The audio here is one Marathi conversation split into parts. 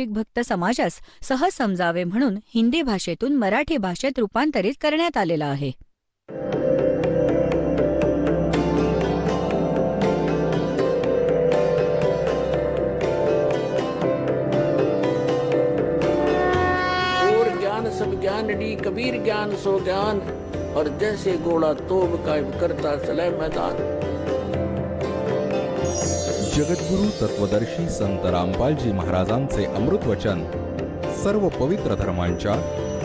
भक्त समाजास सहज समजावे म्हणून हिंदी भाषेतून मराठी भाषेत रूपांतरित करण्यात आलेला आहे. सब ज्ञानडी कबीर ज्ञान सो ज्ञान और जैसे घोड़ा तोब कायम करता चले मैदान. जगद्गुरु तत्वदर्शी संत रामपालजी महाराजांचे अमृत वचन सर्व पवित्र धर्मांच्या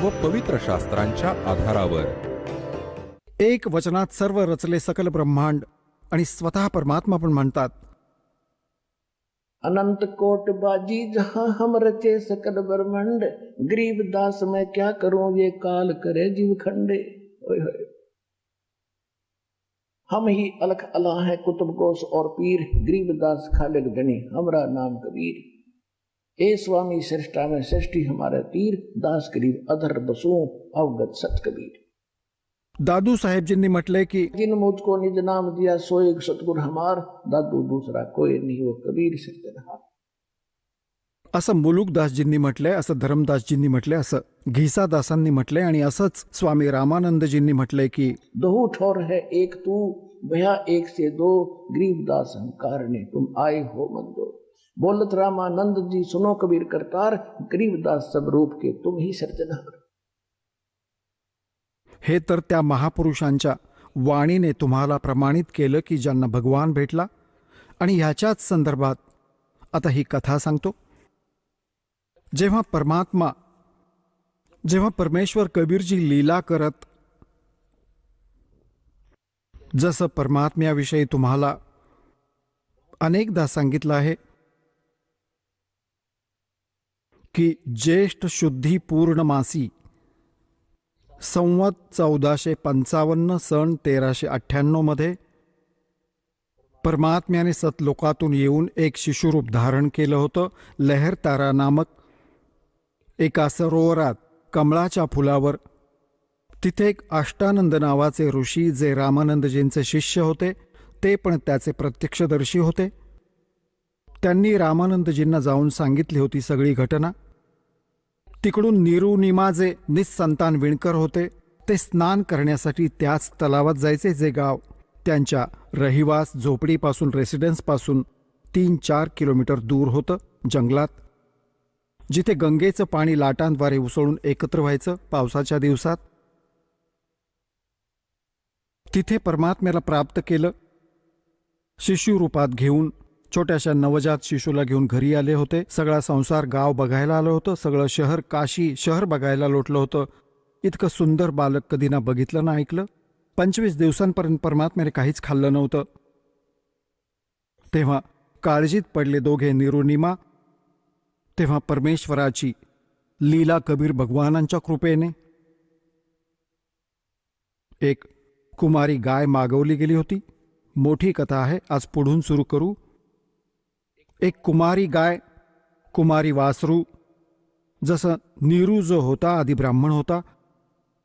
व पवित्र शास्त्रांच्या आधारावर. एक वचनात सर्व रचले सकल ब्रह्मांड आणि स्वतः परमात्मा पण म्हणतात, अनंत कोट बाजी जहां हम रचे सकल ब्रह्मांड, गरीब दास मैं क्या करूं ये काल करे जीव खंडे. हम ही अलख अला है कुतुब गोस और पीर, गरीब दास खालिक धनी हमरा नाम कबीर. ए स्वामी सृष्टा में सृष्टि हमारे तीर, दास गरीब अधर बसू अवगत सत कबीर. दादू साहेबजींनी म्हटले की जिन मुझको निज नाम दिया सो एक सतगुर हमार, दादू दूसरा कोई नहीं वो कबीर सिरजनहार. असं मुलुकदासजींनी म्हटले, असं धर्मदासजींनी म्हटले, असं घिसादासांनी म्हटले आणि असंच स्वामी रामानंदजींनी म्हटले की दो ठोर है एक तू भया एक से दो, गरीब दास हम कारणे तुम आए हो मंदो. बोलत रामानंद जी सुनो कबीर करतार, गरीब दास सब रूप के तुम ही सिरजनहार. हे तर त्या महापुरुषांच्या वाणीने तुम्हाला प्रमाणित केलं की ज्यांना भगवान भेटला. आणि ह्याच्याच संदर्भात आता ही कथा सांगतो. जेव्हा परमेश्वर कबीरजी लीला करत, जसं परमात्म्याविषयी तुम्हाला अनेकदा सांगितलं आहे की ज्येष्ठ शुद्धी पूर्णमासी संवत 1455 सन 1398 मध्ये परमात्म्याने सतलोकातून येऊन एक शिशुरूप धारण केलं होतं. लहरतारा नामक एका सरोवरात कमळाच्या फुलावर. तिथे एक अष्टानंद नावाचे ऋषी जे रामानंदजींचे शिष्य होते, ते पण त्याचे प्रत्यक्षदर्शी होते. त्यांनी रामानंदजींना जाऊन सांगितली होती सगळी घटना. तिकडून निरुनिमा जे निस्संतान विणकर होते, ते स्नान करण्यासाठी त्याच तलावात जायचे जे गाव त्यांच्या रहिवास झोपडीपासून रेसिडेन्सपासून 3-4 किलोमीटर दूर होतं, जंगलात, जिथे गंगेचं पाणी लाटांद्वारे उसळून एकत्र व्हायचं पावसाच्या दिवसात. तिथे परमात्म्याला प्राप्त केलं. शिशुरूपात घेऊन छोट्याशा नवजात शिशूला घेऊन घरी आले होते. सगळा संसार गाव बघायला आलं होतं. सगळं शहर, काशी शहर बघायला लोटलं होतं. इतकं सुंदर बालक कधी ना बघितलं ना ऐकलं. 25 दिवसांपर्यंत परमात्म्याने काहीच खाल्लं नव्हतं. तेव्हा काळजीत पडले दोघे निरुनिमा. तेव्हा परमेश्वराची लीला कबीर भगवानांच्या कृपेने एक कुमारी गाय मागवली गेली होती. मोठी कथा आहे, आज पुढून सुरू करू. एक कुमारी गाय, कुमारी वासरू. जसं नीरू जो होता आधी ब्राह्मण होता,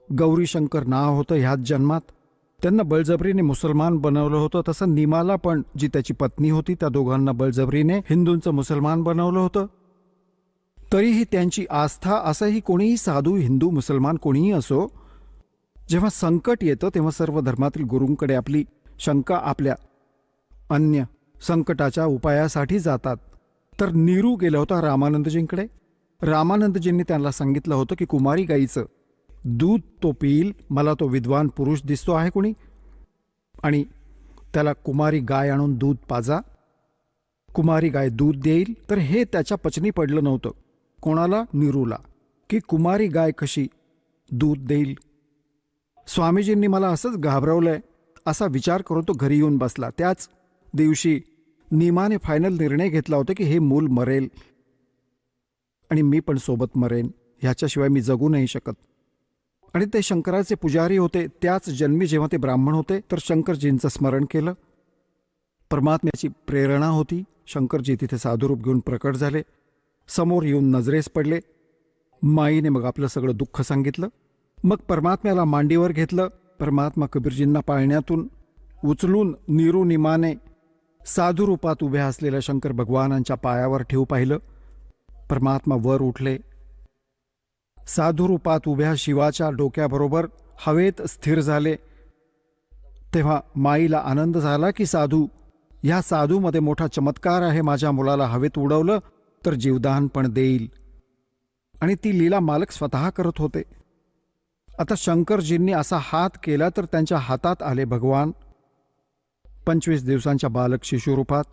गौरीशंकर नाव होतं ह्याच जन्मात. त्यांना बळजबरीने मुसलमान बनवलं होतं, तसं निमाला पण जी त्याची पत्नी होती त्या दोघांना बळजबरीने हिंदूंचं मुसलमान बनवलं होतं. तरीही त्यांची आस्था, असंही कोणीही साधू हिंदू मुसलमान कोणीही असो, जेव्हा संकट येतं तेव्हा सर्व धर्मातील गुरूंकडे आपली शंका, आपल्या अन्य संकटाच्या उपायासाठी जातात. तर नीरू गेला होता रामानंदजींकडे. रामानंदजींनी त्यांना सांगितलं होतं की कुमारी गाईचं दूध तो पिईल, मला तो विद्वान पुरुष दिसतो आहे कोणी, आणि त्याला कुमारी गाय आणून दूध पाजा, कुमारी गाय दूध देईल. तर हे त्याच्या पचनी पडलं नव्हतं. कोणाला? नीरूला, की कुमारी गाय कशी दूध देईल. स्वामीजींनी मला असंच घाबरवलंय असा विचार करून तो घरी येऊन बसला. त्याच दिवशी निमाने फायनल निर्णय घेतला होता की हे मूल मरेल आणि मी पण सोबत मरेन, ह्याच्याशिवाय मी जगू नाही शकत. आणि ते शंकराचे पुजारी होते. त्याच जन्मी जेव्हा ते ब्राह्मण होते तर शंकरजींचं स्मरण केलं. परमात्म्याची प्रेरणा होती. शंकरजी तिथे साधुरूप घेऊन प्रकट झाले, समोर येऊन नजरेस पडले. माईने मग आपलं सगळं दुःख सांगितलं. मग परमात्म्याला मांडीवर घेतलं. परमात्मा कबीरजींना पाळण्यातून उचलून निरुनिमाने साधुरूपात उभ्या असलेल्या शंकर भगवानांच्या पायावर ठेवू पाहिलं. परमात्मा वर उठले. साधुरूपात उभ्या शिवाच्या डोक्याबरोबर हवेत स्थिर झाले. तेव्हा माईला आनंद झाला की ह्या साधूमध्ये मोठा चमत्कार आहे. माझ्या मुलाला हवेत उडवलं तर जीवदान पण देईल. आणि ती लीला मालक स्वतः करत होते. आता शंकरजींनी असा हात केला तर त्यांच्या हातात आले भगवान 25 दिवसांच्या बालक शिशुरूपात.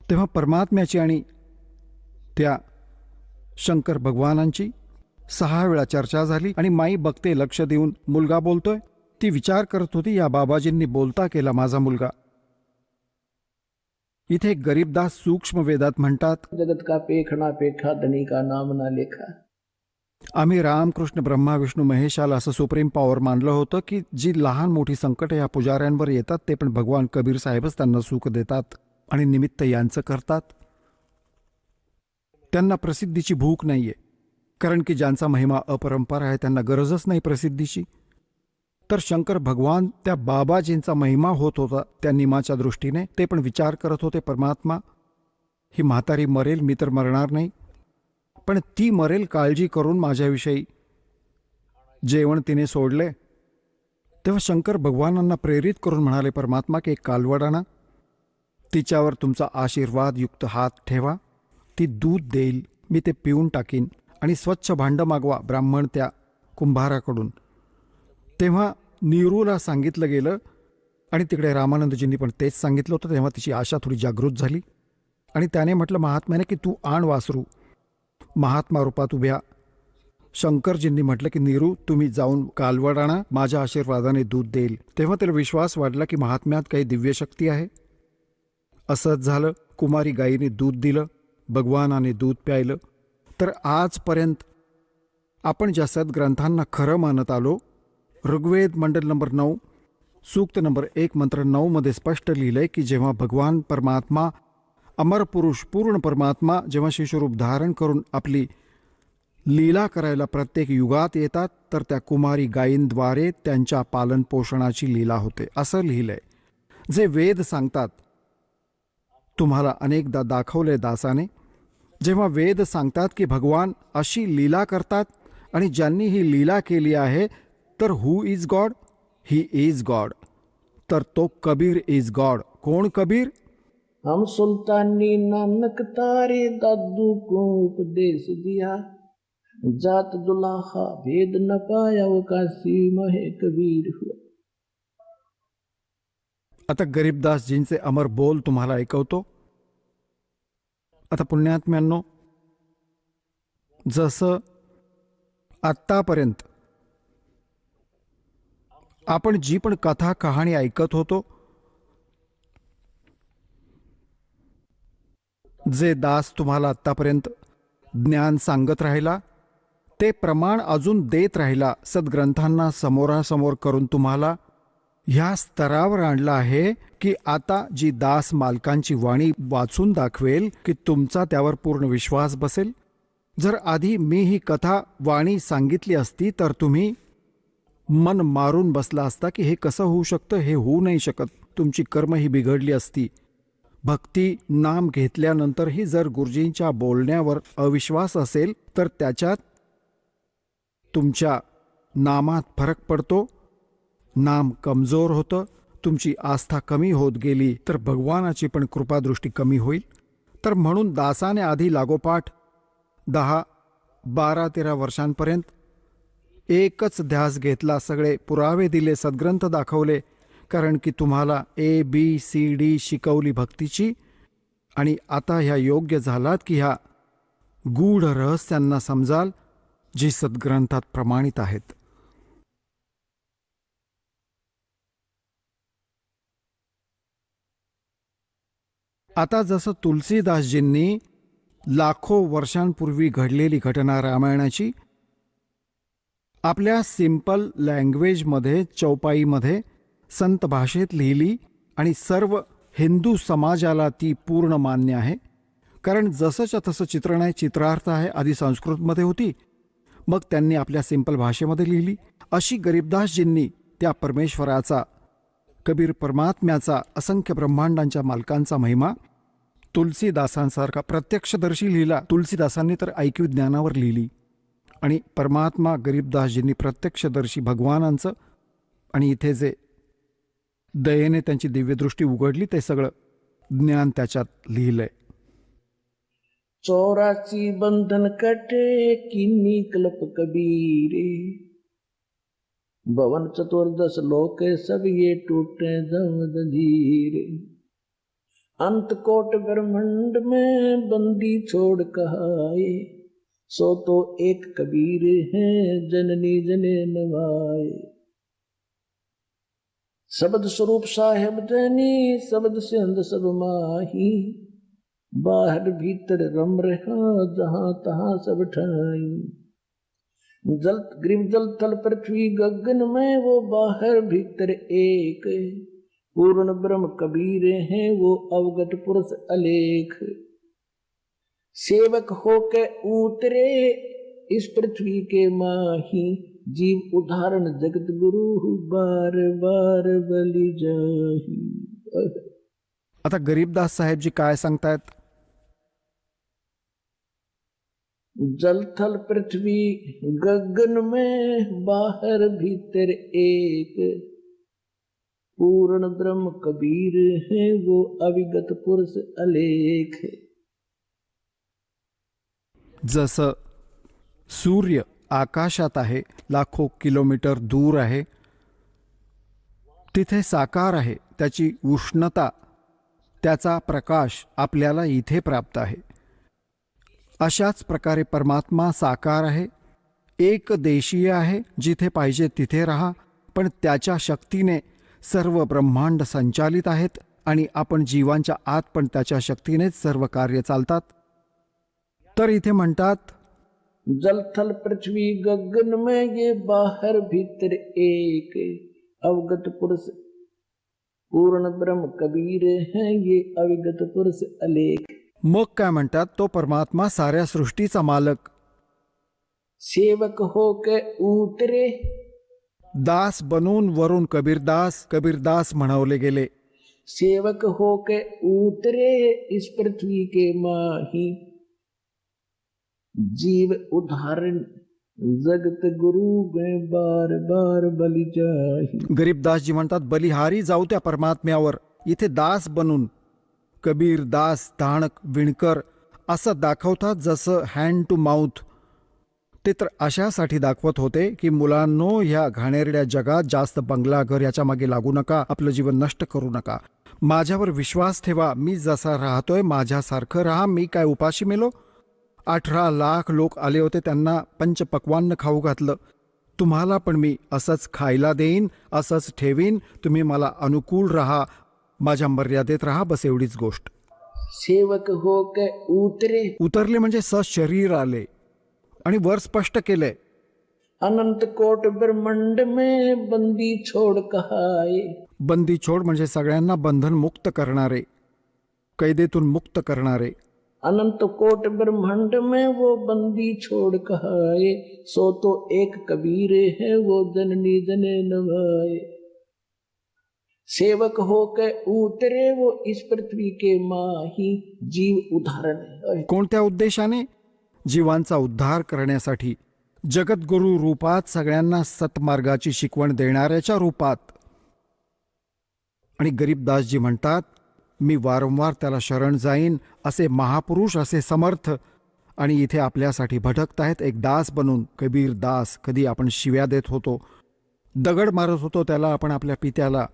तेव्हा परमात्म्याची आणि त्या शंकर भगवानांची 6 वेळा चर्चा झाली. आणि माई बघते, लक्ष देऊन मुलगा बोलतोय. ती विचार करत होती, या बाबाजींनी बोलता केला माझा मुलगा. इथे गरीबदास सूक्ष्म वेदात म्हणतात, जगत का पेखना पेखा धनी का नाम ना लेखा. आम्ही रामकृष्ण ब्रह्मा विष्णू महेशाला असं सुप्रीम पॉवर मानलं होतं की जी लहान मोठी संकट या पुजाऱ्यांवर येतात ते पण भगवान कबीर साहेबच त्यांना सुख देतात आणि निमित्त यांचं करतात. त्यांना प्रसिद्धीची भूक नाहीये, कारण की ज्यांचा महिमा अपरंपार आहे त्यांना गरजच नाही प्रसिद्धीची. तर शंकर भगवान त्या बाबाजींचा महिमा होत होता त्या निमाच्या दृष्टीने. ते पण विचार करत होते, परमात्मा ही म्हातारी मरेल, मी तर मरणार नाही, पण ती मरेल काळजी करून माझ्याविषयी. जेवण तिने सोडले. तेव्हा शंकर भगवानांना प्रेरित करून म्हणाले, परमात्मा की एक कालवड आणा, तिच्यावर तुमचा आशीर्वाद युक्त हात ठेवा, ती दूध देईल, मी ते पिऊन टाकीन. आणि स्वच्छ भांडं मागवा ब्राह्मण त्या कुंभाराकडून. तेव्हा नीरूला सांगितलं गेलं आणि तिकडे रामानंदजींनी पण तेच सांगितलं होतं. तेव्हा तिची आशा थोडी जागृत झाली आणि त्याने म्हटलं महात्म्याने की तू आण वासरू. महात्मा रूपात उभ्या शंकरजींनी म्हटलं की नीरू तुम्ही जाऊन कालवड आणा, माझ्या आशीर्वादाने दूध देईल. तेव्हा त्याला विश्वास वाढला की महात्म्यात काही दिव्यशक्ती आहे. असंच झालं. कुमारी गायीने दूध दिलं, भगवानाने दूध प्यायलं. तर आजपर्यंत आपण ज्या सद्ग्रंथांना खरं मानत आलो, ऋग्वेद मंडल नंबर 9 सूक्त नंबर 1 मंत्र 9 मध्ये स्पष्ट लिहिलंय की जेव्हा भगवान परमात्मा अमर पुरुष पूर्ण परमात्मा जेव्हा शिशुरूप धारण करून आपली लीला करायला प्रत्येक युगात येतात तर त्या कुमारी गायींद्वारे त्यांच्या पालनपोषणाची लीला होते असं लिहिलंय. जे वेद सांगतात तुम्हाला अनेकदा दाखवले दासाने, जेव्हा वेद सांगतात की भगवान अशी लीला करतात आणि ज्यांनी ही लीला केली आहे तर who is God, he is God. तर तो कबीर इज गॉड. कोण कबीर? हम सुल्तानी नानक तारे दादू को उपदेश दिया, जात दुलाहा भेद न पाया वो काशी महे कबीर हुआ. आता गरीबदासजींचे अमर बोल तुम्हाला ऐकवतो. आता पुण्यात्म्यांनो, जसं आत्तापर्यंत आपण जी पण कथा कहाणी ऐकत होतो, जे दास तुम्हाला आत्तापर्यंत ज्ञान सांगत राहिला ते प्रमाण अजून देत राहिला, सद्ग्रंथांना समोरासमोर करून तुम्हाला ह्या स्तरावर आणलं आहे की आता जी दास मालकांची वाणी वाचून दाखवेल की तुमचा त्यावर पूर्ण विश्वास बसेल. जर आधी मी ही कथा वाणी सांगितली असती तर तुम्ही मन मारून बसला असता की हे कसं होऊ शकतं, हे होऊ नाही शकत. तुमची कर्म ही बिघडली असती. भक्ती नाम घेतल्यानंतरही जर गुरुजींच्या बोलण्यावर अविश्वास असेल तर त्याच्यात तुमच्या नामात फरक पडतो, नाम कमजोर होतं, तुमची आस्था कमी होत गेली तर भगवानाची पण कृपादृष्टी कमी होईल. तर म्हणून दासाने आधी लागोपाठ 10, 12, 13 वर्षांपर्यंत एकच ध्यास घेतला, सगळे पुरावे दिले, सद्ग्रंथ दाखवले, कारण की तुम्हाला ABCD शिकवली भक्तीची. आणि आता ह्या योग्य झालात की ह्या गूढ रहस्यांना समजाल जी सद्ग्रंथात प्रमाणित आहेत. आता जसं तुलसीदासजींनी लाखो वर्षांपूर्वी घडलेली घटना रामायणाची आपल्या सिंपल लँग्वेजमध्ये चौपाईमध्ये संत भाषेत लिहिली आणि सर्व हिंदू समाजाला ती पूर्ण मान्य आहे. कारण जसंच्या तसं चित्रण आहे, चित्रार्थ आहे, आधी संस्कृतमध्ये होती, मग त्यांनी आपल्या सिंपल भाषेमध्ये लिहिली. अशी गरीबदासजींनी त्या परमेश्वराचा, कबीर परमात्म्याचा, असंख्य ब्रह्मांडांच्या मालकांचा महिमा तुलसीदासांसारखा प्रत्यक्षदर्शी लिहिला. तुलसीदासांनी तर ऐक्यू ज्ञानावर लिहिली आणि परमात्मा गरीबदासजींनी प्रत्यक्षदर्शी भगवानांचं आणि इथे जे दयेने त्यांची दिव्यदृष्टी उघडली ते सगळं ज्ञान त्याच्यात लिहिलंय. 84 बंधन कटे किन्नी कल्प कबीरे, भवन चतुर्दश लोक सब ये टूटे जम जंजीरे, अंत कोट ब्रह्मांड में बंदी छोड़ कहाए, सो तो एक कबीर है जननी जने नवाए. शब्द स्वरूप साहेब जनी शब्द से अंध सब माही, बाहर भीतर रम रहा जहां तहां सब ठाई. जल ग्रीव जल थल पृथ्वी गगन में वो बाहर भीतर एक, पूर्ण ब्रह्म कबीर हैं वो अवगत पुरुष अलेख. सेवक होके उतरे इस पृथ्वी के माही, जीव उदाहरण जगत गुरु बार बार बलि जाही. आता गरीबदास साहेबजी काय सांगतायत? जल थल पृथ्वी गगन में बाहर भीतर एक, पूर्ण ब्रह्म कबीर है वो अविगत पुरुष अलेख. जसं सूर्य आकाशात आहे, लाखो किलोमीटर दूर आहे, तिथे साकार आहे, त्याची उष्णता, त्याचा प्रकाश आपल्याला इथे प्राप्त आहे. अशाच प्रकारे परमात्मा साकार आहे, एक देशीय आहे, जिथे पाहिजे तिथे राहा, पण त्याच्या शक्तीने सर्व ब्रह्मांड संचालित आहेत आणि आपण जीवांच्या आत पण त्याच्या शक्तीनेच सर्व कार्य चालतात. तर इथे म्हणतात जल थल पृथ्वी गगन में ये बाहर भीतर एक, अवगत पुरुष पूर्ण ब्रह्म कबीर है ये अविगत पुरुष अलेख. मग काय म्हणतात? तो परमात्मा साऱ्या सृष्टीचा मालक. सेवक होके उतरे, दास बनून वरून कबीरदास, कबीरदास म्हणवले गेले. सेवक होके उतरे इस पृथ्वी के माही, जीव उदाहरण जगत गुरु में बार बार बलि जाही. गरीबदासजी म्हणतात बलिहारी जाऊ त्या परमात्म्यावर. इथे दास बनून कबीर दास, धाणक, विणकर असं दाखवतात जसं हँड टू माउथ. ते तर अशासाठी दाखवत होते की मुलांनो, ह्या घाणेरड्या जगात जास्त बंगला घर याच्या मागे लागू नका, आपलं जीवन नष्ट करू नका, माझ्यावर विश्वास ठेवा, मी जसा राहतोय माझ्यासारखं राहा. मी काय उपाशी मेलो? 18 लाख लोक आले होते, त्यांना पंचपक्वान्न खाऊ घातलं. तुम्हाला पण मी असंच खायला देईन, असंच ठेवीन. तुम्ही मला अनुकूल राहा, माझ्या मर्यादेत राहा, बस एवढीच गोष्ट. सेवक होके उतरले म्हणजे सशरीर आले आणि वर स्पष्ट केलंय अनंत कोट ब्रह्मांड में बंदी छोड़ कहाए. बंदी छोड म्हणजे सगळ्यांना बंधन मुक्त करणारे, कैदेतून मुक्त करणारे. अनंत कोट ब्रह्मांड में वो बंदी छोड़ कहाए, सो तो एक कबीर है वो जननी जने नवाए. सेवक होके उतरे वो इस पृथ्वी के माही, जीव उदाहरण है. कोणत्या उद्देशाने? जीवांचा उद्धार करण्यासाठी, जगद्गुरु रूपात, सगळ्यांना सत्मार्गाची शिकवण देणाऱ्याच्या रूपात. आणि गरीबदासजी म्हणतात मी वारंवार त्याला शरण जाईन, असे महापुरुष, असे समर्थ, आणि इथे आपल्यासाठी भटकतायत एक दास बनून. कबीर दास. कधी आपण शिव्या देत होतो, दगड मारत होतो त्याला, आपण आपल्या पित्याला.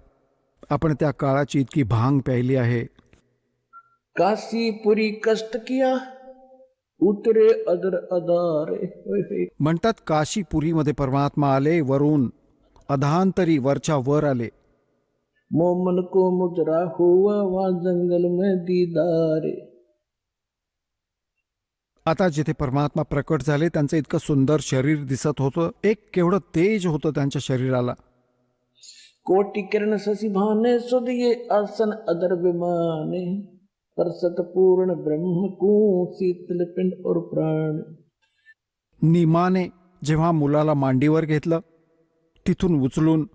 आपण त्या काळाची इतकी भांग प्यायली आहे. काशीपुरी कष्ट किया उतरे अदर अदारे. म्हणतात काशीपुरीमध्ये परमात्मा आले वरून, अधांतरी वरच्या वर आले. मोमन को मुजरा हुआ वहां जंगल में दीदारे. आता जिथे परमात्मा प्रकट झाले त्यांचं इतकं सुंदर शरीर दिसत होतं, एक केवढं तेज होतं त्यांच्या शरीराला. कोटि किरण शशि भाने सुध ये आसन अदर विमाने, परसत पूर्ण ब्रह्म को शीतल पिंड और प्राण. निमाने जेव्हा मुलाला मांडीवर घेतलं, तिथून उचलून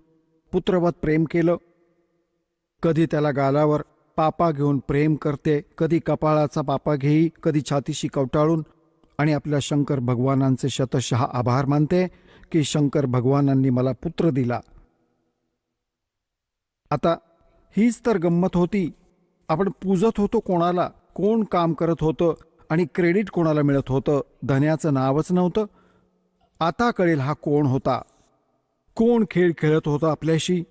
पुत्रवत प्रेम केलं, कधी त्याला गालावर, पापा घेऊन प्रेम करते, कधी कपाळाचा पापा घेई, कधी छातीशी कवटाळून, आणि आपल्या शंकर भगवानांचे शतशः आभार मानते की शंकर भगवानांनी मला पुत्र दिला. आता हीच तर गंमत होती. आपण पूजत होतो कोणाला, कोण काम करत होतं आणि क्रेडिट कोणाला मिळत होतं, धन्याचं नावच नव्हतं. आता कळेल हा कोण होता, कोण खेळ खेळत होता आपल्याशी.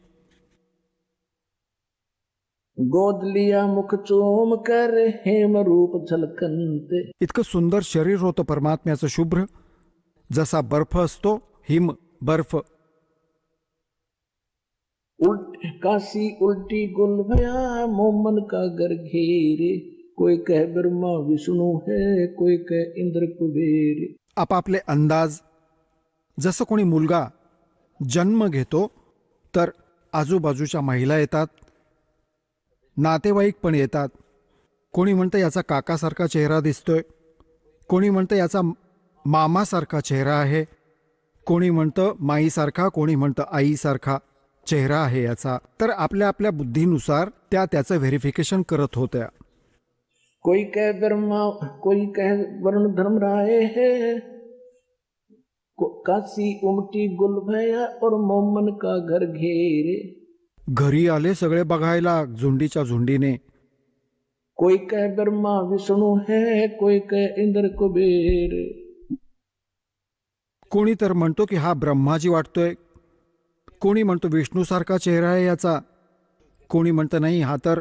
गोद लिया मुख चूम कर हेम रूप झलकंते. इतकं सुंदर शरीर होतं परमात्म्याचं शुभ्र, जसा बर्फ असतो, हिम बर्फ. काशी उल्टी गुल भया मोमन का घर घेरे. कोई कह ब्रह्मा विष्णू है, कोई कह इंद्र कुबेर. आपापले अंदाज. जसं कोणी मुलगा जन्म घेतो तर आजूबाजूच्या महिला येतात, नातेवाईक पण येतात. कोणी म्हणतं याचा काकासारखा चेहरा दिसतोय, कोणी म्हणतं याचा मामासारखा चेहरा आहे, कोणी म्हणतं माईसारखा, कोणी म्हणतं आईसारखा चेहरा आहे याचा. तर आपल्या आपल्या बुद्धीनुसार त्या त्याचं व्हेरिफिकेशन करत होत्या. कोई कह ब्रह्मा, कोई कह वरुण धर्म राय है. काशी उमटी गुल भया और मोमन का घर घेरे. घरी आले सगळे बघायला झुंडीच्या झुंडीने. कोई कह ब्रह्मा विष्णू है, कोई कह इंद्र कुबेर. कोणी तर म्हणतो की हा ब्रह्माजी वाटतोय, कोणी म्हणतो विष्णूसारखा चेहरा आहे याचा, कोणी म्हणतं नाही हा तर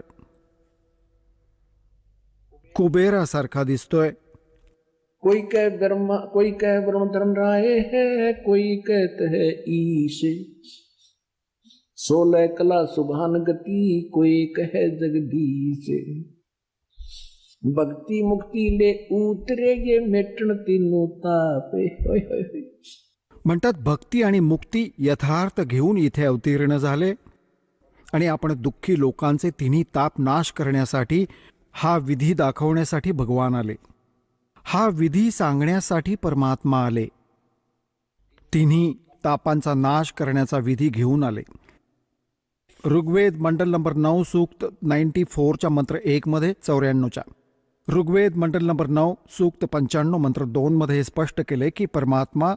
कुबेरासारखा दिसतोय. कोई कह ब्रह्म धर्म राय है, कोई कहते है ईश. 16 कला सुभान गति, कोई कहे जगदीश. भक्ति मुक्ति ले उतरे ये मेटण तीनों तापे. म्हणतात भक्ती आणि मुक्ती यथार्थ घेऊन इथे अवतीर्ण झाले आणि आपण दुःखी लोकांचे तिन्ही ताप नाश करण्यासाठी हा विधी दाखवण्यासाठी भगवान आले. हा विधी सांगण्यासाठी परमात्मा आले. तिन्ही तापांचा नाश करण्याचा विधी घेऊन आले. ऋग्वेद मंडल नंबर 9 सूक्त 94च्या मंत्र 1 मध्ये 94च्या. ऋग्वेद मंडल नंबर 9 सूक्त 95 मंत्र 2 मध्ये स्पष्ट केले की परमात्मा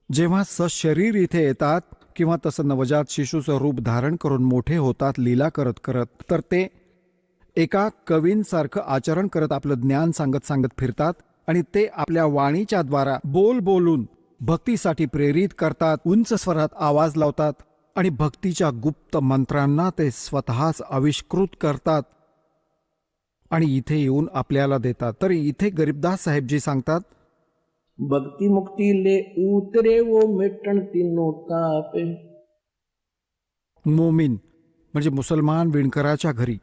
जेव्हा सशरीर इथे येतात किंवा तसं नवजात शिशूचं रूप धारण करून मोठे होतात लीला करत करत, तर ते एका कवींसारखं आचरण करत आपलं ज्ञान सांगत सांगत फिरतात आणि ते आपल्या वाणीच्या द्वारा बोलून भक्तीसाठी प्रेरित करतात, उंच स्वरात आवाज लावतात आणि भक्तीच्या गुप्त मंत्रांना ते स्वतःच आविष्कृत करतात आणि इथे येऊन आपल्याला देतात. तर इथे गरीबदास साहेबजी सांगतात, भक्ति मुक्ति ले उतरे वो मेटण तीनों तापे. मोमीन म्हणजे मुसलमान विणकराच्या घरी.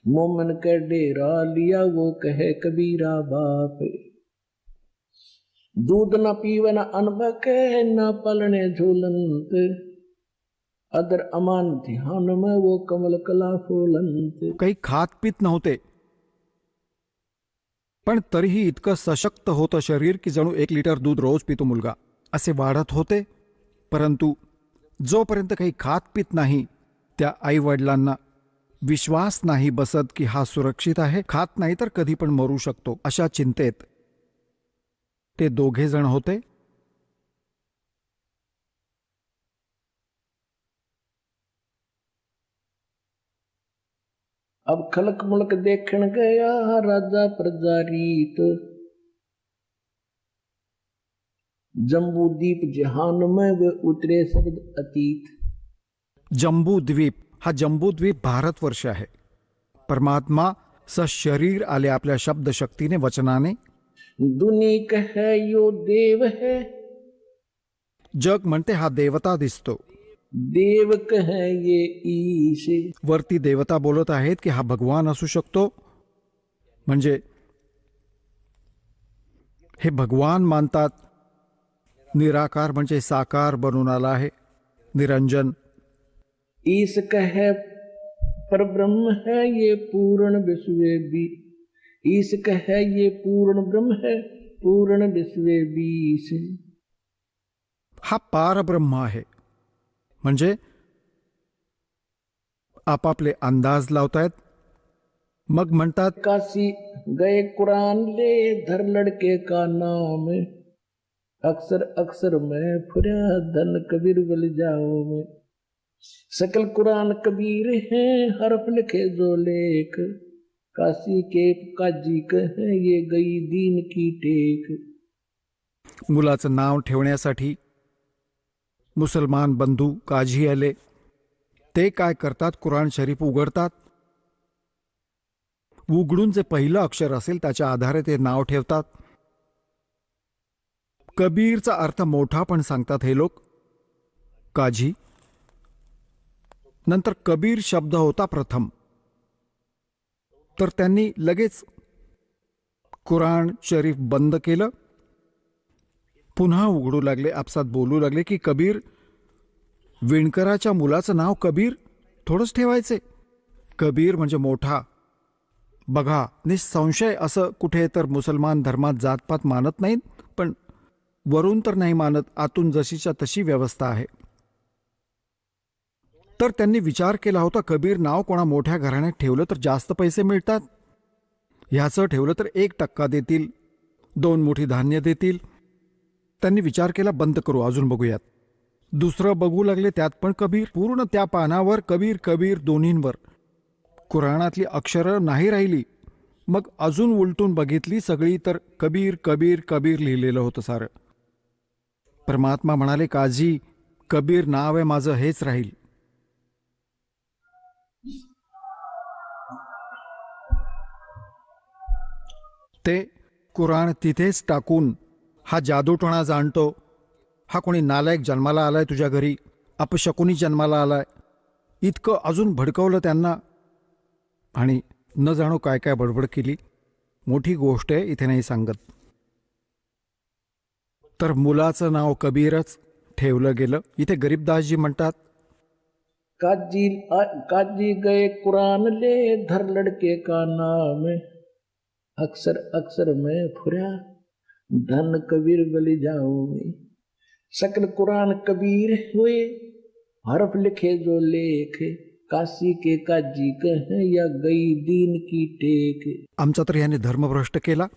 मोमन के डेरा लिया वो कहे कबीरा बाप. दूध न पीवे न अनबके, न पलने झूलंत. अदर अमान ध्यान में वो कमल कला फूलंत. काही खात पीत नव्हते, पण तरीही इतकं सशक्त होतं शरीर की जणू 1 लिटर दूध रोज पितो मुलगा असे वाढत होते. परंतु जोपर्यंत काही खात पीत नाही त्या आई वडिलांना विश्वास नाही बसत की हा सुरक्षित आहे, खात नाही तर कधी पण मरू शकतो, अशा चिंतेत ते दोघे जण होते. अब खलक मुलक देखण गया राजा प्रजा रीत. जम्बूदीप जहान में वे उतरे शब्द अतीत. जम्बूद्वीप हा जम्बूद्वीप भारतवर्ष आहे. परमात्मा सशरीर आले आपल्या शब्दशक्तीने वचनाने. दुनी कहे यो देव है, जग म्हणते हा देवता दिसतो. देव कहे ये ईश. वरती देवता बोलत आहेत की हा भगवान असू शकतो, म्हणजे हे भगवान मानतात. निराकार म्हणजे साकार बनून आला आहे, निरंजन. ईश कहे पर ब्रह्म है ये पूर्ण विश्वे भी. ईश कहे ये पूर्ण ब्रह्म है, पूर्ण विश्वे बीस. हा पारब्रह्म आहे, म्हणजे आपापले अंदाज लावतायत. मग म्हणतात, काशी गए कुरान ले धर लड़के का नाम, अक्सर अक्सर मैं फुरा धन कबीर बल जाओ में, सकल कुरान कबीर है हरफ लिखे जो लेख, काशी के काजी कहे ये गई दीन की टेक. मुलाचं नाव ठेवण्यासाठी मुसलमान बंधू काझी आले. ते काय करतात, कुराण शरीफ उघडतात. उघडून जे पहिलं अक्षर असेल त्याच्या आधारे ते नाव ठेवतात. कबीरचा अर्थ मोठा पण सांगतात हे लोक. काझी. नंतर कबीर शब्द होता प्रथम, तर त्यांनी लगेच कुराण शरीफ बंद केलं. पुन्हा उघडू लागले, आपसात बोलू लागले की कबीर, विणकराच्या मुलाचं नाव कबीर थोडंच ठेवायचे. कबीर म्हणजे मोठा. बघा, निसंशय असं कुठे तर मुसलमान धर्मात जातपात मानत नाहीत, पण वरून तर नाही मानत, आतून जशीच्या तशी व्यवस्था आहे. तर त्यांनी विचार केला होता, कबीर नाव कोणा मोठ्या घराण्यात ठेवलं तर जास्त पैसे मिळतात. ह्याचं ठेवलं तर 1% देतील, 2 मुठी धान्य देतील. त्यांनी विचार केला, बंद करू, अजून बघूयात. दुसरं बघू लागले, त्यात पण कबीर. पूर्ण त्या पानावर कबीर कबीर दोन्हींवर. कुराणातली अक्षरं नाही राहिली. मग अजून उलटून बघितली सगळी, तर कबीर कबीर कबीर लिहिलेलं होतं सारं. परमात्मा म्हणाले, काझी, कबीर नाव आहे माझं, हेच राहील. ते कुराण तिथेच टाकून, हा जादूटोणा जाणतो, हा कोणी नालायक जन्माला आलाय तुझ्या घरी, अपशकुनी जन्माला आलाय, इतकं अजून भडकवलं त्यांना. आणि न जाणो काय काय बडबड केली. मोठी गोष्ट आहे, इथे नाही सांगत. तर मुलाचं नाव कबीरच ठेवलं गेलं. इथे गरीबदासजी म्हणतात, काजी गए कुरान ले धर लड़के का नाम, अक्सर अक्सर मैं फुरा धन कबीर बलि जाऊं में, सकल कुरान कबीर हुए हरफ लिखे जो लेख, काशी के काजी कहे या गई दीन की टेक. आमचा तर याने धर्मभ्रष्ट केला.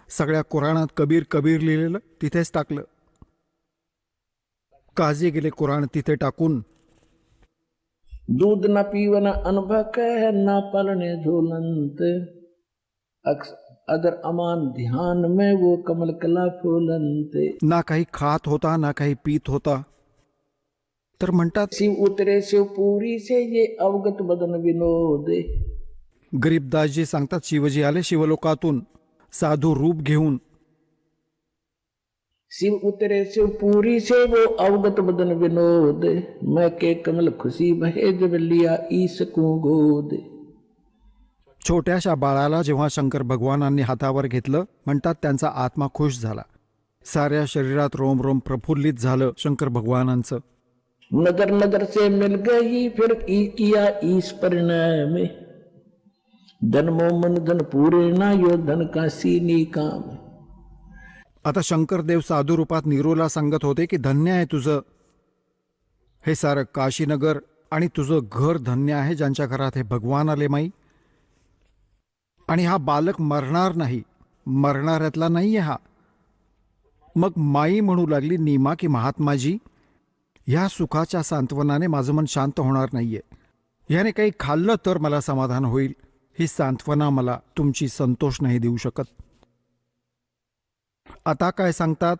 सगळ्या कुराणात कबीर कबीर लिहिलेलं तिथेच टाकलं. काझी गेले कुराण तिथे टाकून. दूध न पीवन अनुभव कह ना पलने झोलंत, अदर अमान ध्यान में वो कमल कला फूलंत. ना काही खात होता, ना काही पीत होता. तर म्हणतात, शिव उतरे शिवपुरी से ये अवगत बदन विनोद. गरीबदासजी सांगतात, शिवजी आले शिवलोकातून साधू रूप घेऊन. शिव उतरे शिवपुरी से वो अवगत बदन विनोद, मैं के कमल खुशी बहे जब लिया ईस को गोद. छोट्याशा बाळाला जेव्हा शंकर भगवानांनी हातावर घेतलं, म्हणतात त्यांचा आत्मा खुश झाला. साऱ्या शरीरात रोम रोम प्रफुल्लित झालं शंकर भगवानांचं. नजर नजर से मिल गई फिर किया ईस परिणाम, धन मोमन धन पूरे ना यो धन का सीनी काम. आता शंकरदेव साधू रूपात नीरूला सांगत होते की धन्य आहे तुझं हे सारं काशीनगर, आणि तुझं घर धन्य आहे ज्यांच्या घरात हे भगवान आले माई. आणि हा बालक मरणार नाही, मरणाऱ्यातला नाहीये हा. मग माई म्हणू लागली, नीमा की महात्माजी, ह्या सुखाच्या सांत्वनाने माझं मन शांत होणार नाहीये. ह्याने काही खाल्लं तर मला समाधान होईल. ही सांत्वना मला तुमची संतोष नाही देऊ शकत. आता काय सांगतात,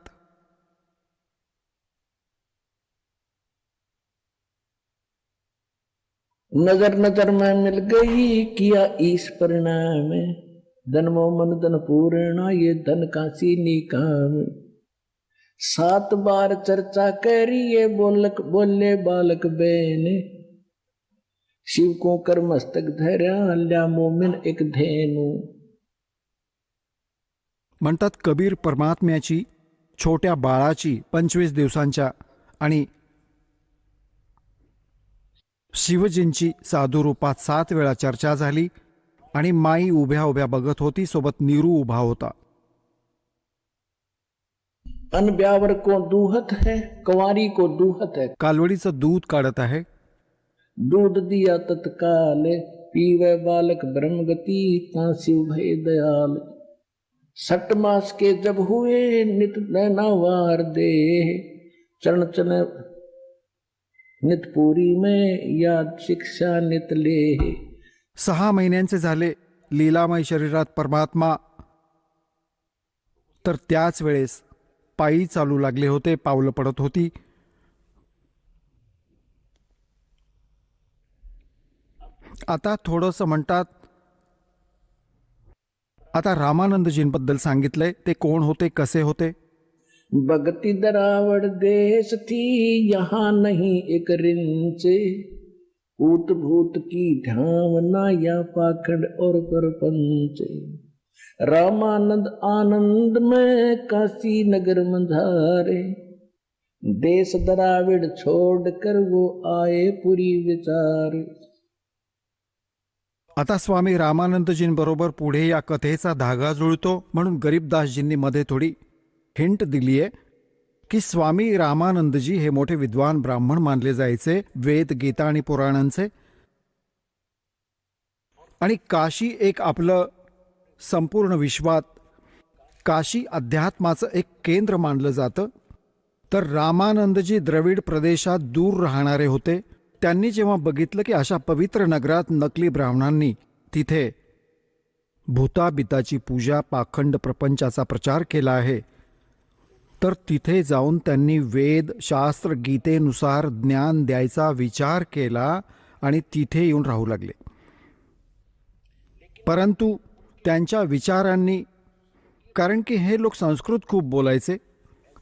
नजर नजर में मिल गई किया ईस परिणाम, धन मोमन धन पूर्णा ये धन का सीनी काम. 7 बार चर्चा करी ये बोले बालक बेन, शिव को कर मस्तक धैर्या ल्या मोमिन एक धेनु. म्हणतात कबीर परमात्म्याची छोट्या बाळाची 25 दिवसांच्या आणि शिवजींची साधू रूपात 7 वेळा चर्चा झाली. आणि माई उभ्या उभ्या बघत होती, सोबत नीरू उभा होता. अन ब्यावर को दूहत है, कुंवारी को दूहत है. कालवडीचं दूध काढत आहे. दूध दिया तत्काल, पीवे बालक ब्रह्म गति, तांसिव भय दयाल। 6 मास के जब हुए नित नैनावार दे, चरण चरण नित पूरी में याद शिक्षा नित ले। 6 महिन्यांचे झाले लीलामय शरीरात परमात्मा, तर त्याच वेळेस पायी चालू लागले होते, पावलं पडत होती. आता थोडंसं म्हणतात, आता रामानंदजींबद्दल सांगितलंय. ते कोण होते, कसे होते? भगति दरावड़ देश थी, यहाँ नहीं एक रिंच, ऊत भूत की ढावना या पाखंड और परपंच। रामानंद आनंद में काशी नगर मंझारे, देश दराविड़ छोड़ कर वो आए पुरी विचार। आता स्वामी रामानंदजींबरोबर पुढे या कथेचा धागा जुळतो, म्हणून गरीबदासजींनी मध्ये थोडी हिंट दिली आहे की स्वामी रामानंदजी हे मोठे विद्वान ब्राह्मण मानले जायचे, वेद गीता आणि पुराणांचे. आणि काशी एक आपलं संपूर्ण विश्वात काशी अध्यात्माचं एक केंद्र मानलं जातं. तर रामानंदजी द्रविड प्रदेशात दूर राहणारे होते. त्यांनी जेव्हा बघितलं की अशा पवित्र नगरात नकली ब्राह्मणांनी तिथे भूताबिताची पूजा, पाखंड प्रपंचाचा प्रचार केला आहे, तर तिथे जाऊन त्यांनी वेद शास्त्र गीतेनुसार ज्ञान द्यायचा विचार केला आणि तिथे येऊन राहू लागले. परंतु त्यांच्या विचारांनी, कारण की हे लोक संस्कृत खूप बोलायचे,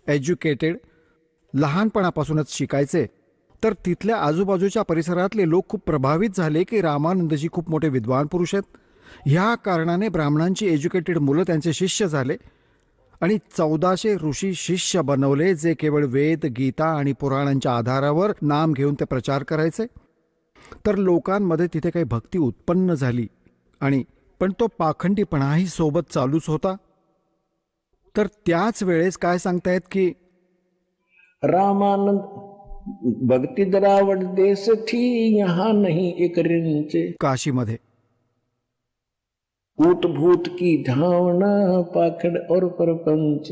एज्युकेटेड, लहानपणापासूनच शिकायचे, तर तिथल्या आजूबाजूच्या परिसरातले लोक खूप प्रभावित झाले की रामानंदजी खूप मोठे विद्वान पुरुष आहेत. ह्या कारणाने ब्राह्मणांची एज्युकेटेड मुलं त्यांचे शिष्य झाले आणि 1400 ऋषी शिष्य बनवले, जे केवळ वेद गीता आणि पुराणांच्या आधारावर नाम घेऊन ते प्रचार करायचे. तर लोकांमध्ये तिथे काही भक्ती उत्पन्न झाली, आणि पण तो पाखंडीपणाही सोबत चालूच होता. तर त्याच वेळेस काय सांगतायत की रामानंद भक्ति दरावड़ देश थी, यहाँ नहीं एक रिंच, काशीमध्ये ऊत भूत की धावना पाखंड और परपंच।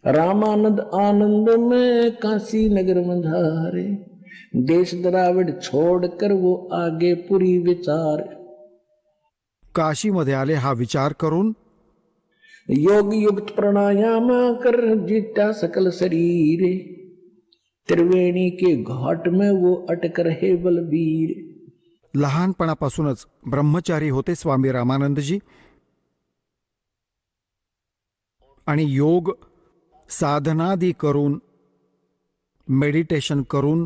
रामानंद आनंद में काशी नगर मंझारे, देश दरावड़ छोड़ कर वो आगे पुरी विचार। काशीमध्ये आले हा विचार करून, योग युक्त प्राणायाम कर जीता सकल शरीर, त्रिवेणी के घाट में वो अटक रहे बलबीर। लहानपणापासूनच ब्रह्मचारी होते स्वामी रामानंदजी, आणि योग साधनादी करून, मेडिटेशन करून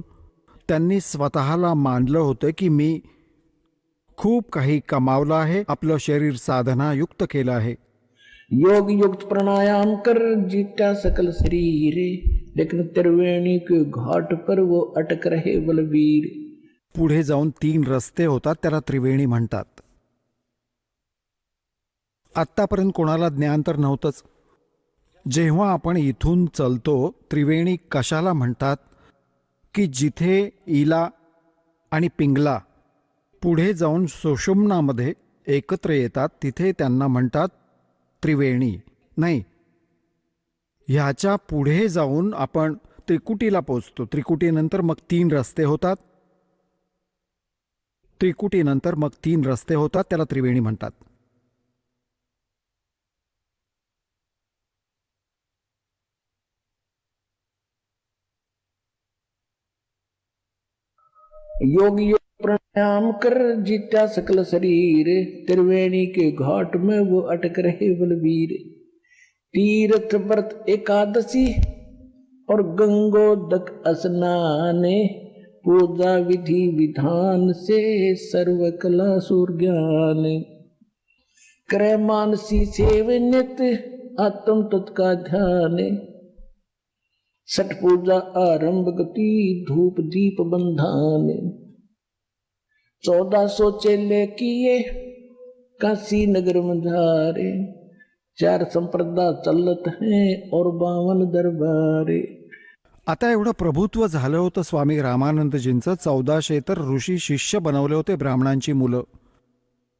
त्यांनी स्वतःला मानलं होतं की मी खूप काही कमावलं आहे, आपलं शरीर साधनायुक्त केलं आहे. योग युक्त प्राणायाम कर जीता सकल शरीर, लेकिन त्रिवेणी के घाट पर वो अटक रहे बलबीर। पुढे जाऊन 3 रस्ते होतात, त्याला त्रिवेणी म्हणतात. आत्तापर्यंत कोणाला ज्ञान तर नव्हतंच. जेव्हा आपण इथून चलतो, त्रिवेणी कशाला म्हणतात की जिथे इला आणि पिंगला पुढे जाऊन सुषुम्नामध्ये एकत्र येतात, तिथे त्यांना म्हणतात त्रिवेणी. नाही, ह्याच्या पुढे जाऊन आपण त्रिकुटीला पोचतो. त्रिकुटीनंतर मग 3 रस्ते होतात. त्रिकुटीनंतर मग 3 रस्ते होतात, त्याला त्रिवेणी म्हणतात. योग योग प्राणायाम कर जीता सकल शरीर, त्रिवेणी के घाट में वो अटक रहे बलबीर। तीर्थ व्रत एकादशी और गंगोदक स्नाने, पूजा विधि विधान से सर्व कला सूर्ज्ञान। करे मानसी सेव नित आत्म तत्का ध्यान, छठ पूजा आरंभ गति धूप दीप बंधान। 1400 चेले किए काशी नगर मंझारे, 4 संप्रदा चलत हैं और 52 दरबारे। आता एवढं प्रभुत्व झालं होतं स्वामी रामानंदजींचं. 1400 तर ऋषी शिष्य बनवले होते, ब्राह्मणांची मुलं,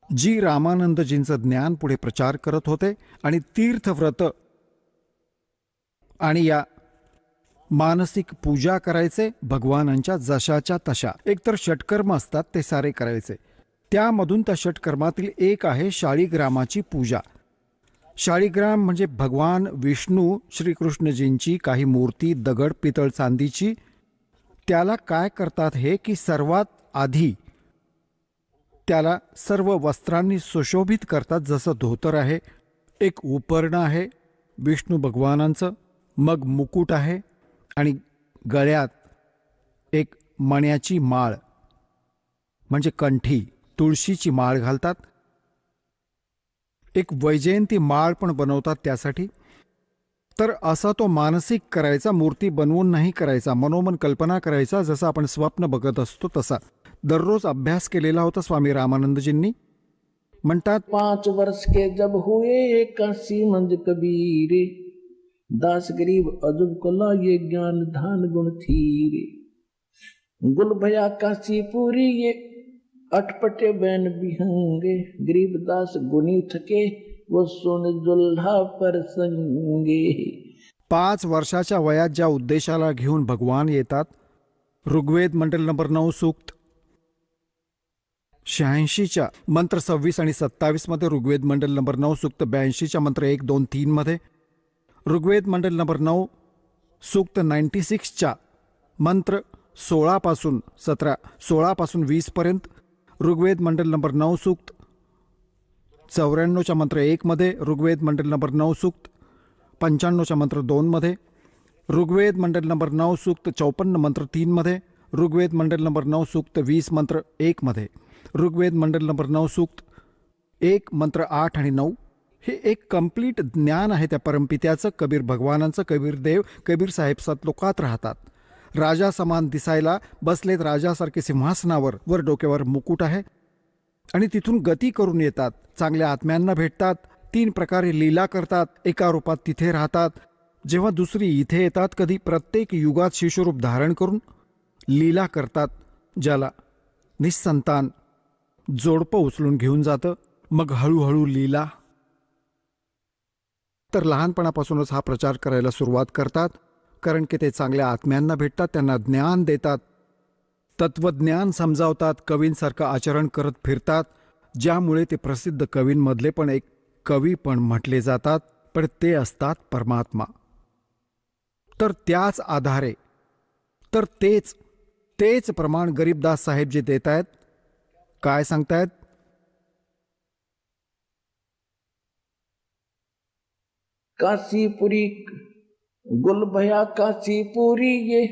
जी रामानंदजींचं ज्ञान पुढे प्रचार करत होते. आणि तीर्थव्रत आणि या मानसिक पूजा करायचे भगवानांच्या जशाच्या तशा. एकतर षटकर्म असतात ते सारे करायचे. त्यामधून त्या षटकर्मातील एक आहे शाळीग्रामाची पूजा. शाळीग्राम म्हणजे भगवान विष्णू श्रीकृष्णजींची काही मूर्ती, दगड, पितळ, चांदीची. त्याला काय करतात हे की सर्वात आधी त्याला सर्व वस्त्रांनी सुशोभित करतात. जसं धोतर आहे, एक उपर्ण आहे विष्णू भगवानांचं, मग मुकुट आहे आणि गळ्यात एक मण्याची माळ म्हणजे कंठी, तुळशीची माळ घालतात. एक वैजयंती माळ पण बनवतात त्यासाठी. तर असा तो मानसिक करायचा, मूर्ती बनवून नाही करायचा, मनोमन कल्पना करायचा, जसं आपण स्वप्न बघत असतो तसा. दररोज अभ्यास केलेला होता स्वामी रामानंदजींनी. म्हणतात, 5 वर्ष के जब हुए काशी मंज कबीरे, दास गरीब अजब कला ये ज्ञान धान गुण थीरे। गुल भया काशी पूरी ये अटपटे बैन बिहंगे, गरीब दास गुनी थके वो सोन जुल्हा पर संगे। 5 वर्षाच्या वयात ज्या उद्देशाला घेऊन भगवान येतात, ऋग्वेद मंडल नंबर 9 सूक्त 86च्या मंत्र 26 आणि 27 मध्ये, ऋग्वेद मंडल नंबर 9 सूक्त 82च्या मंत्र 1, 2, 3 मध्ये, ऋग्वेद मंडल नंबर 9 सूक्त 96च्या मंत्र 16 पासून 20 पर्यंत, ऋग्वेद मंडल नंबर 9 सूक्त 94च्या मंत्र 1 मध्ये, ऋग्वेद मंडल नंबर 9 सूक्त 95च्या मंत्र 2 मध्ये, ऋग्वेद मंडल नंबर 9 सूक्त 54 मंत्र 3 मध्ये, ऋग्वेद मंडल नंबर 9 सूक्त 20 मंत्र 1 मध्ये, ऋग्वेद मंडल नंबर 9 सूक्त 1 मंत्र 8 आणि 9. हे एक कंप्लीट ज्ञान आहे त्या परमपित्याचं, कबीर भगवानांचं. कबीर देव, कबीर साहेब सतलोकात राहतात. राजा समान दिसायला बसलेत राजासारखे सिंहासनावर, वर डोक्यावर मुकुट आहे, आणि तिथून गती करून येतात. चांगल्या आत्म्यांना भेटतात, 3 प्रकारे लीला करतात, एका रूपात तिथे राहतात, जेव्हा दुसरी इथे येतात. कधी प्रत्येक युगात शिशुरूप धारण करून लीला करतात, ज्याला निस्संतान जोडपं उचलून घेऊन जातं. मग हळूहळू लीला. तर लहानपणापासूनच हा प्रचार करायला सुरुवात करतात, कारण की ते चांगल्या आत्म्यांना भेटतात, त्यांना ज्ञान देतात, तत्वज्ञान समजावतात, कवींसारखं आचरण करत फिरतात, ज्यामुळे ते प्रसिद्ध कवींमधले पण एक कवी पण म्हटले जातात. पण ते असतात परमात्मा. तर त्याच आधारे, तर तेच प्रमाण गरीबदास साहेब जे देत आहेत, काय सांगतायत? काशीपुरी गुल भया काशीपुरी ये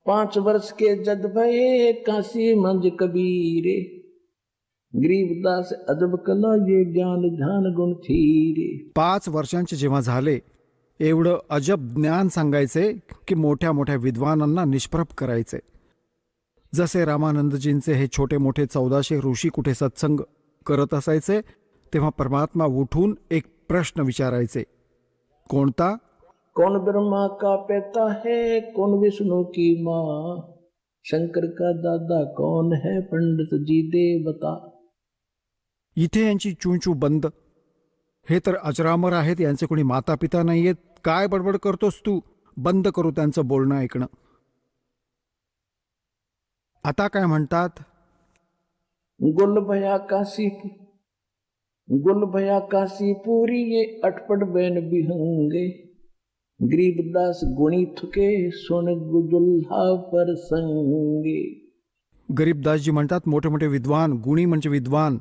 5 वर्ष के जद भये काशी मंज कबीरे, गरीबदास अजब कला ये ज्ञान ध्यान गुण थीरे। 5 वर्षांचे जेव्हा झाले, एवढं अजब ज्ञान सांगायचे की मोठ्या मोठ्या विद्वानांना निष्प्रभ करायचे. जसे रामानंदजींचे हे छोटे मोठे 1400 ऋषी कुठे सत्संग करत असायचे, तेव्हा परमात्मा उठून एक प्रश्न विचारायचे. कोणता? कौन ब्रह्मा का पिता है, कौन विष्णु की माँ, शंकर का दादा कौन है, पंडित जी दे बता। इथे यांची चूचू बंद. हे तर अजरामर आहेत, यांचे कोणी माता पिता नाहीयेत. काय बडबड करतोस तू? बंद करू त्यांचं बोलणं ऐकणं. आता काय म्हणतात? गुल भया काशीपुरी ये अटपट बैन बिहंगे, गरीबदास गुणी थके सोन गुजुल्हा पर संगे। गरीबदासजी म्हणतात, मोठे मोठे विद्वान, गुणी म्हणजे विद्वान,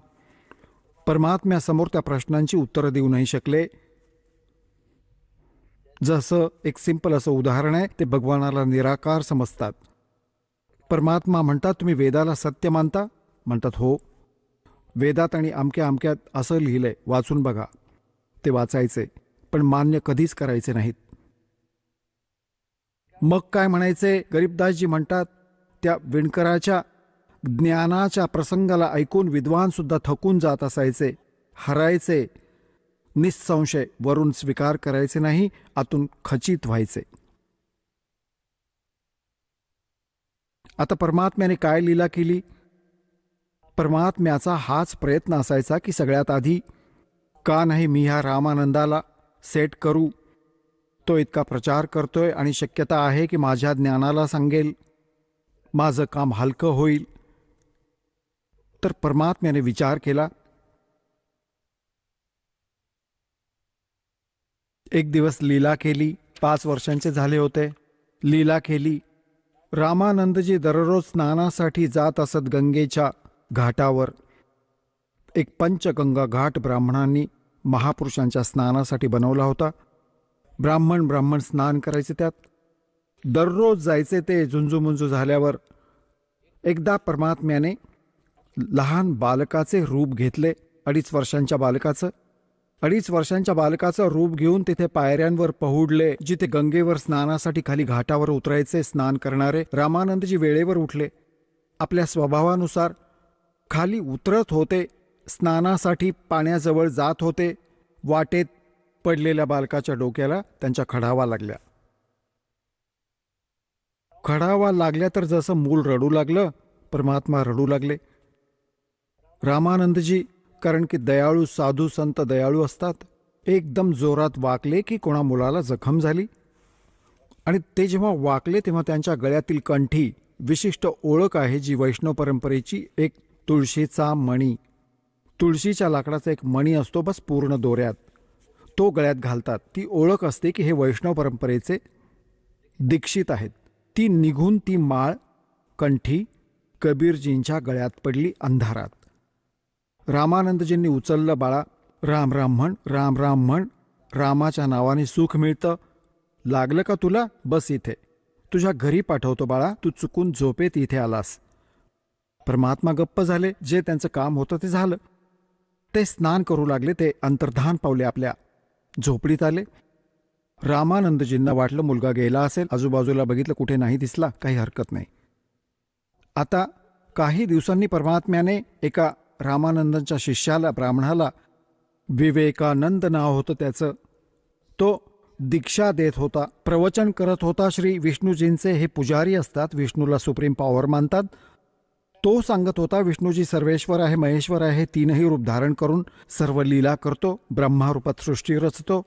परमात्म्यासमोर त्या प्रश्नांची उत्तरं देऊ नाही शकले. जसं एक सिंपल असं उदाहरण आहे, ते भगवानाला निराकार समजतात. परमात्मा म्हणतात, तुम्ही वेदाला सत्य मानता? म्हणतात, हो, वेदात आणि अमक्या अमक्यात असं लिहिलंय, वाचून बघा. ते वाचायचे, पण मान्य कधीच करायचे नाहीत. मग काय म्हणायचे? गरीबदासजी म्हणतात, त्या विणकराच्या ज्ञानाच्या प्रसंगाला ऐकून विद्वान सुद्धा थकून जात असायचे, हरायचे, निस्संशय वरून स्वीकार करायचे नाही, आतून खचित व्हायचे. आता परमात्म्याने काय लीला केली? परमात्म्याचा हाच प्रयत्न असायचा की सगळ्यात आधी का नाही मी ह्या रामानंदाला सेट करू. तो इतका प्रचार करतोय आणि शक्यता आहे की माझ्या ज्ञानाला सांगेल, माझं काम हलकं होईल. तर परमात्म्याने विचार केला. एक दिवस लीला केली. 5 वर्षांचे झाले होते. लीला केली. रामानंदजी दररोज स्नानासाठी जात असत गंगेच्या घाटावर. एक पंचगंगा घाट ब्राह्मणांनी महापुरुषांच्या स्नानासाठी बनवला होता. ब्राह्मण स्नान करायचे त्यात. दररोज जायचे ते झुंजूमुंजू झाल्यावर. एकदा परमात्म्याने लहान बालकाचे रूप घेतले. 2.5 वर्षांच्या बालकाचं. 2.5 वर्षांच्या बालकाचं रूप घेऊन तिथे पायऱ्यांवर पहुडले, जिथे गंगेवर स्नानासाठी खाली घाटावर उतरायचे स्नान करणारे. रामानंदजी वेळेवर उठले. आपल्या स्वभावानुसार खाली उतरत होते. स्नानासाठी पाण्याजवळ जात होते. वाटेत पडलेल्या बालकाच्या डोक्याला त्यांच्या खडावा लागल्या. खडावा लागल्या तर जसं मूल रडू लागलं, परमात्मा रडू लागले. रामानंदजी, कारण की दयाळू साधू संत दयाळू असतात, एकदम जोरात वाकले की कोणा मुलाला जखम झाली. आणि ते जेव्हा वाकले तेव्हा त्यांच्या गळ्यातील कंठी, विशिष्ट ओळख आहे जी वैष्णव परंपरेची, एक तुळशीचा मणी, तुळशीच्या लाकडाचा एक मणी असतो बस पूर्ण दोऱ्यात, तो गळ्यात घालतात. ती ओळख असते की हे वैष्णव परंपरेचे दीक्षित आहेत. ती निघून ती माळ कंठी कबीरजींच्या गळ्यात पडली अंधारात. रामानंदजींनी उचललं. बाळा, राम राम म्हण, राम राम म्हण, रामाच्या नावाने सुख मिळतं. लागलं का तुला? बस इथे, तुझ्या घरी पाठवतो बाळा, तू चुकून झोपेत इथे आलास. परमात्मा गप्प झाले. जे त्यांचं काम होतं ते झालं. ते स्नान करू लागले. ते अंतर्धान पावले, आपल्या झोपडीत आले. रामानंदजींना वाटलं मुलगा गेला असेल. आजूबाजूला बघितलं, कुठे नाही दिसला. काही हरकत नाही. आता काही दिवसांनी परमात्म्याने एका रामानंदांच्या शिष्याला, ब्राह्मणाला, विवेकानंद नाव होतं त्याचं, तो दीक्षा देत होता, प्रवचन करत होता. श्री विष्णूजींचे हे पुजारी असतात, विष्णूला सुप्रीम पॉवर मानतात. तो सांगत होता विष्णूजी सर्वेश्वर आहे, महेश्वर आहे, 3ही रूप धारण करून सर्व लीला करतो. ब्रह्मा रूपात सृष्टी रचतो,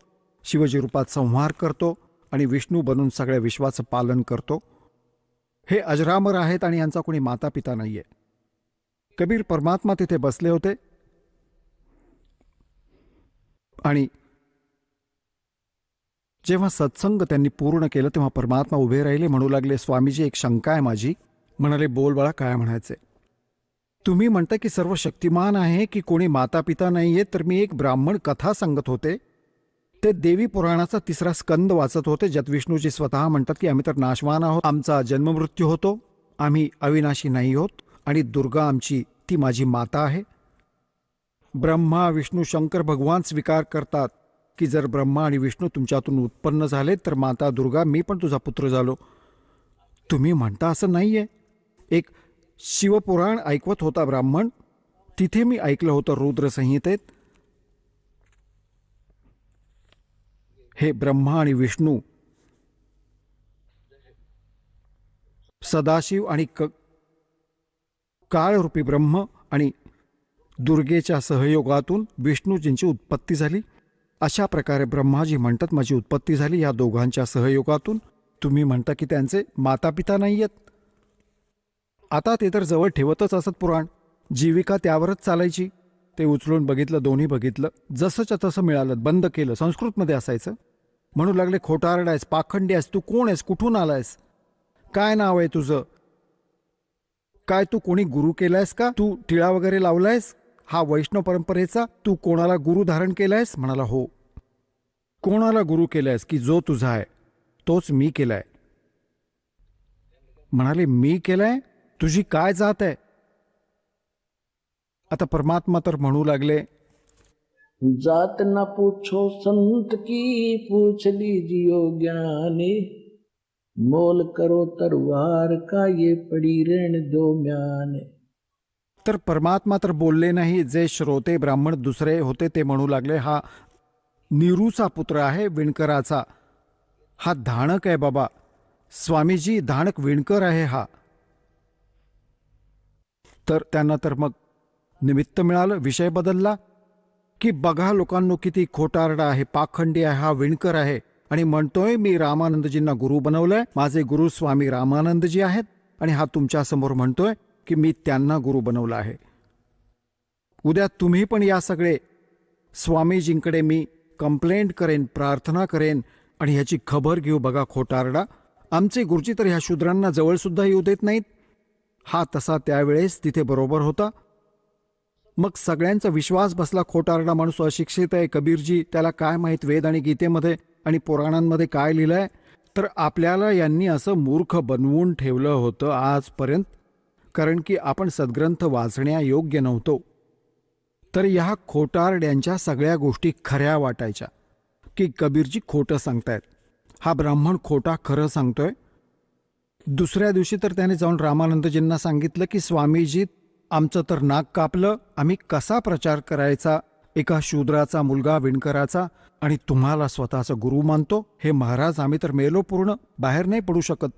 शिवजी रूपात संहार करतो आणि विष्णू बनून सगळ्या विश्वाचं पालन करतो. हे अजरामर आहेत आणि यांचा कोणी माता पिता नाहीये. कबीर परमात्मा तिथे बसले होते आणि जेव्हा सत्संग त्यांनी पूर्ण केलं तेव्हा परमात्मा उभे राहिले. म्हणू लागले, स्वामीजी, एक शंका आहे माझी. म्हणाले, बोल बाळा, काय म्हणायचे? तुम्ही म्हणता की सर्व शक्तिमान आहे, की कोणी माता पिता नाहीये. तर मी एक ब्राह्मण कथा सांगत होते. ते देवी पुराणाचा 3रा स्कंद वाचत होते, ज्यात विष्णूजी स्वतः म्हणतात की आम्ही तर नाशवान आहोत, आमचा जन्ममृत्यू होतो, आम्ही अविनाशी नाही होत, आणि दुर्गा आमची, ती माझी माता आहे. ब्रह्मा विष्णू शंकर भगवान स्वीकार करतात की जर ब्रह्मा आणि विष्णू तुमच्यातून उत्पन्न झाले तर माता दुर्गा, मी पण तुझा पुत्र झालो. तुम्ही म्हणता असं नाहीये. एक शिवपुराण ऐकवत होता ब्राह्मण, तिथे मी ऐकलं होतं रुद्रसंहितेत, हे ब्रह्मा आणि विष्णू, सदाशिव आणि काळरूपी ब्रह्म आणि दुर्गेच्या सहयोगातून विष्णूजींची उत्पत्ती झाली. अशा प्रकारे ब्रह्माजी म्हणतात माझी उत्पत्ती झाली या दोघांच्या सहयोगातून. तुम्ही म्हणता की त्यांचे माता पिता नाही आहेत. आता ते तर जवळ ठेवतच असत पुराण, जीविका त्यावरच चालायची. ते उचलून बघितलं, दोन्ही बघितलं, जसंच्या तसं मिळालं, बंद केलं. संस्कृतमध्ये असायचं. म्हणू लागले, खोटारडा आहेस, पाखंडी आहेस, तू कोण आहेस, कुठून आलायस, काय नाव आहे तुझं, काय तू कोणी गुरु केलायस का, तू टिळा वगैरे लावलायस हा वैष्णव परंपरेचा, तू कोणाला गुरु धारण केलायस? म्हणाला, हो. कोणाला गुरु केलायस? की जो तुझा आहे तोच मी केलाय. म्हणाले, मी केलाय? तुझी काय जात आहे? आता परमात्मा तर म्हणू लागले, जात न पूछो संत की, पूछ लीजियो ज्ञानी, मोल करो तरवार का, ये पड़ी रण दो म्याने. तर परमात्मा तर बोलले नाही. जे श्रोते ब्राह्मण दुसरे होते ते म्हणू लागले, हा नीरूचा पुत्र आहे, विणकराचा, हा धाणक आहे बाबा, स्वामीजी धाणक विणकर आहे हा. तर त्यांना तर मग निमित्त मिळालं, विषय बदलला की बघा लोकांनो किती खोटारडा आहे, पाखंडी आहे, हा विणकर आहे आणि म्हणतोय मी रामानंदजींना गुरु बनवलंय, माझे गुरु स्वामी रामानंदजी आहेत आणि हा तुमच्यासमोर म्हणतोय की मी त्यांना गुरु बनवलं आहे. उद्या तुम्ही पण या सगळे स्वामीजींकडे मी कंप्लेंट करेन, प्रार्थना करेन आणि ह्याची खबर घेऊ. बघा खोटारडा, आमचे गुरुजी तर ह्या शूद्रांना जवळसुद्धा येऊ देत नाहीत. हा तसा त्यावेळेस तिथे बरोबर होता. मग सगळ्यांचा विश्वास बसला. खोटारडा माणूस अशिक्षित आहे, कबीरजी त्याला काय माहीत वेद आणि गीतेमध्ये आणि पुराणांमध्ये काय लिहिलंय. तर आपल्याला यांनी असं मूर्ख बनवून ठेवलं होतं आजपर्यंत, कारण की आपण सद्ग्रंथ वाचण्यायोग्य नव्हतो. तर ह्या खोटारड्यांच्या सगळ्या गोष्टी खऱ्या वाटायच्या की कबीरजी खोटं सांगतायत, हा ब्राह्मण खोटा खरं सांगतोय. दुसऱ्या दिवशी तर त्याने जाऊन रामानंदजींना सांगितलं की स्वामीजी, आमचं तर नाक कापलं, आम्ही कसा प्रचार करायचा एका शूद्राचा मुलगा विणकराचा, आणि तुम्हाला स्वतःचा गुरु मानतो. हे महाराज, आम्ही तर मेलो पूर्ण, बाहेर नाही पडू शकत.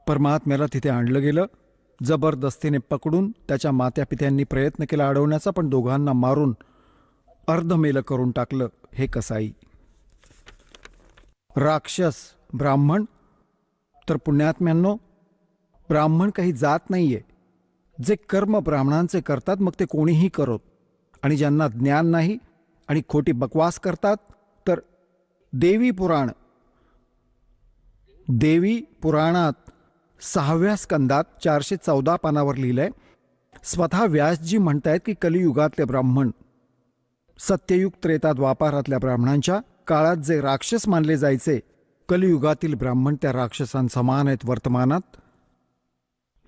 परमात्म्याला तिथे आणलं गेलं. जबरदस्तीने पकडून त्याच्या मात्यापित्यांनी प्रयत्न केला अडवण्याचा, पण दोघांना मारून अर्धमेलं करून टाकलं. हे कसाई राक्षस ब्राह्मण. तर पुण्यात्म्यांनो, ब्राह्मण काही जात नाहीये. जे कर्म ब्राह्मणांचे करतात मग ते कोणीही करोत, आणि ज्यांना ज्ञान नाही आणि खोटी बकवास करतात, तर देवी पुराणात 6व्या स्कंदात 414 पानावर लिहिलंय. स्वतः व्यासजी म्हणतायत की कलियुगातले ब्राह्मण सत्ययुग त्रेता द्वापारातल्या ब्राह्मणांच्या काळात जे राक्षस मानले जायचे, कलियुगातील ब्राह्मण त्या राक्षसांसमान आहेत वर्तमानात.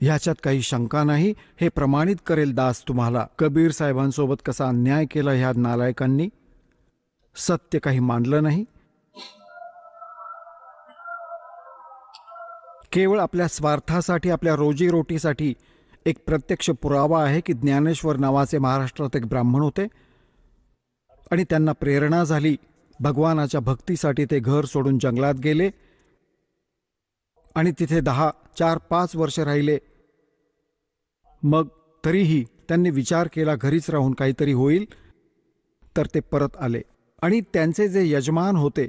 ह्याच्यात काही शंका नाही. हे प्रमाणित करेल दास तुम्हाला कबीर साहेबांसोबत कसा अन्याय केला ह्या नालायकांनी. सत्य काही मानलं नाही, केवळ आपल्या स्वार्थासाठी, आपल्या रोजीरोटीसाठी. एक प्रत्यक्ष पुरावा आहे की ज्ञानेश्वर नावाचे महाराष्ट्रात एक ब्राह्मण होते आणि त्यांना प्रेरणा झाली. भगवानाच्या भक्तीसाठी ते घर सोडून जंगलात गेले आणि तिथे 4-5 वर्ष राहिले. मग तरीही त्यांनी विचार केला घरीच राहून काहीतरी होईल, तर ते परत आले. आणि त्यांचे जे यजमान होते,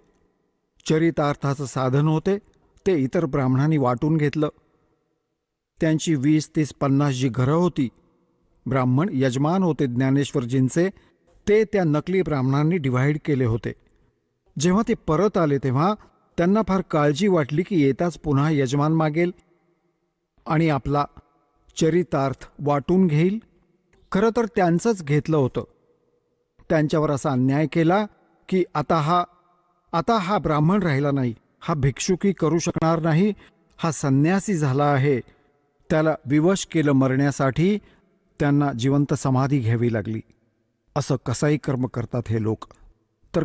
चरितार्थाचं साधन होते, ते इतर ब्राह्मणांनी वाटून घेतलं. त्यांची 20-30-50 जी घरं होती, ब्राह्मण यजमान होते ज्ञानेश्वरजींचे, ते त्या नकली ब्राह्मणांनी डिव्हाइड केले होते. जेव्हा ते परत आले तेव्हा त्यांना फार काळजी वाटली की येताच पुन्हा यजमान मागेल आणि आपला चरितार्थ वाटून घेईल. खरं तर त्यांचंच घेतलं होतं. त्यांच्यावर असा अन्याय केला की आता हा ब्राह्मण राहिला नाही, हा भिक्षुकी करू शकणार नाही, हा संन्यासी झाला आहे. त्याला विवश केलं मरण्यासाठी. त्यांना जिवंत समाधी घ्यावी लागली. असं कसाही कर्म करतात हे लोक. तर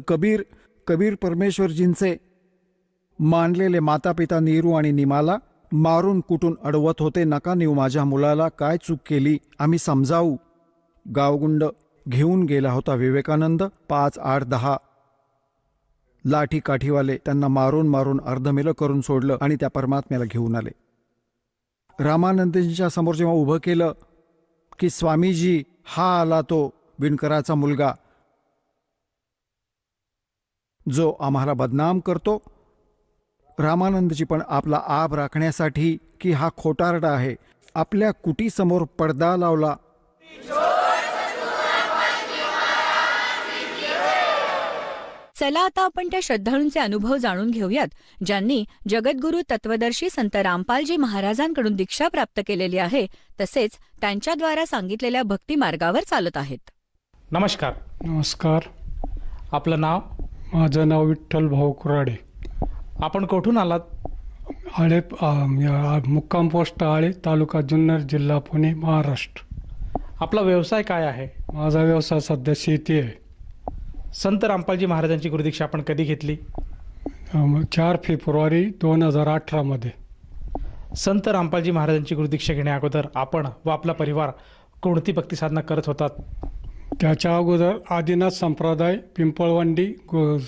कबीर परमेश्वरजींचे मानलेले मातापिता नीरू आणि निमाला मारून कुटून अडवत होते. नका नेऊ माझ्या मुलाला, काय चूक केली आम्ही समजावू. गावगुंड घेऊन गेला होता विवेकानंद. 5, 8, 10 लाठी काठीवाले त्यांना मारून अर्धमेलं करून सोडलं आणि त्या परमात्म्याला घेऊन आले. रामानंदजींच्या समोर जेव्हा उभं केलं की स्वामीजी, हा आला तो विणकराचा मुलगा जो आम्हाला बदनाम करतो. रामानंदजी पण आपला आब राखण्यासाठी की हा खोटारडा आहे, आपल्या कुटीसमोर पडदा लावला. चला आता आपण त्या श्रद्धाळूंचे अनुभव जाणून घेऊयात, ज्यांनी जगद्गुरू तत्वदर्शी संत रामपालजी महाराजांकडून दीक्षा प्राप्त केलेली आहे, तसेच त्यांच्याद्वारा सांगितलेल्या भक्ती मार्गावर चालत आहेत. नमस्कार. नमस्कार. आपलं नाव? माझं नाव विठ्ठल भाऊ कुराडे. आपण कुठून आलात? आळे, मुक्काम पोस्ट आळे, तालुका जुन्नर, जिल्हा पुणे, महाराष्ट्र. आपला व्यवसाय काय आहे? माझा व्यवसाय सध्या शेती आहे. संत रामपालजी महाराजांची गुरुदीक्षा आपण कधी घेतली? 4 फेब्रुवारी 2018 मध्ये. संत रामपालजी महाराजांची गुरुदीक्षा घेण्या अगोदर आपण व आपला परिवार कोणती भक्ती साधना करत होतात? त्याच्या अगोदर आदिनाथ संप्रदाय, पिंपळवंडी,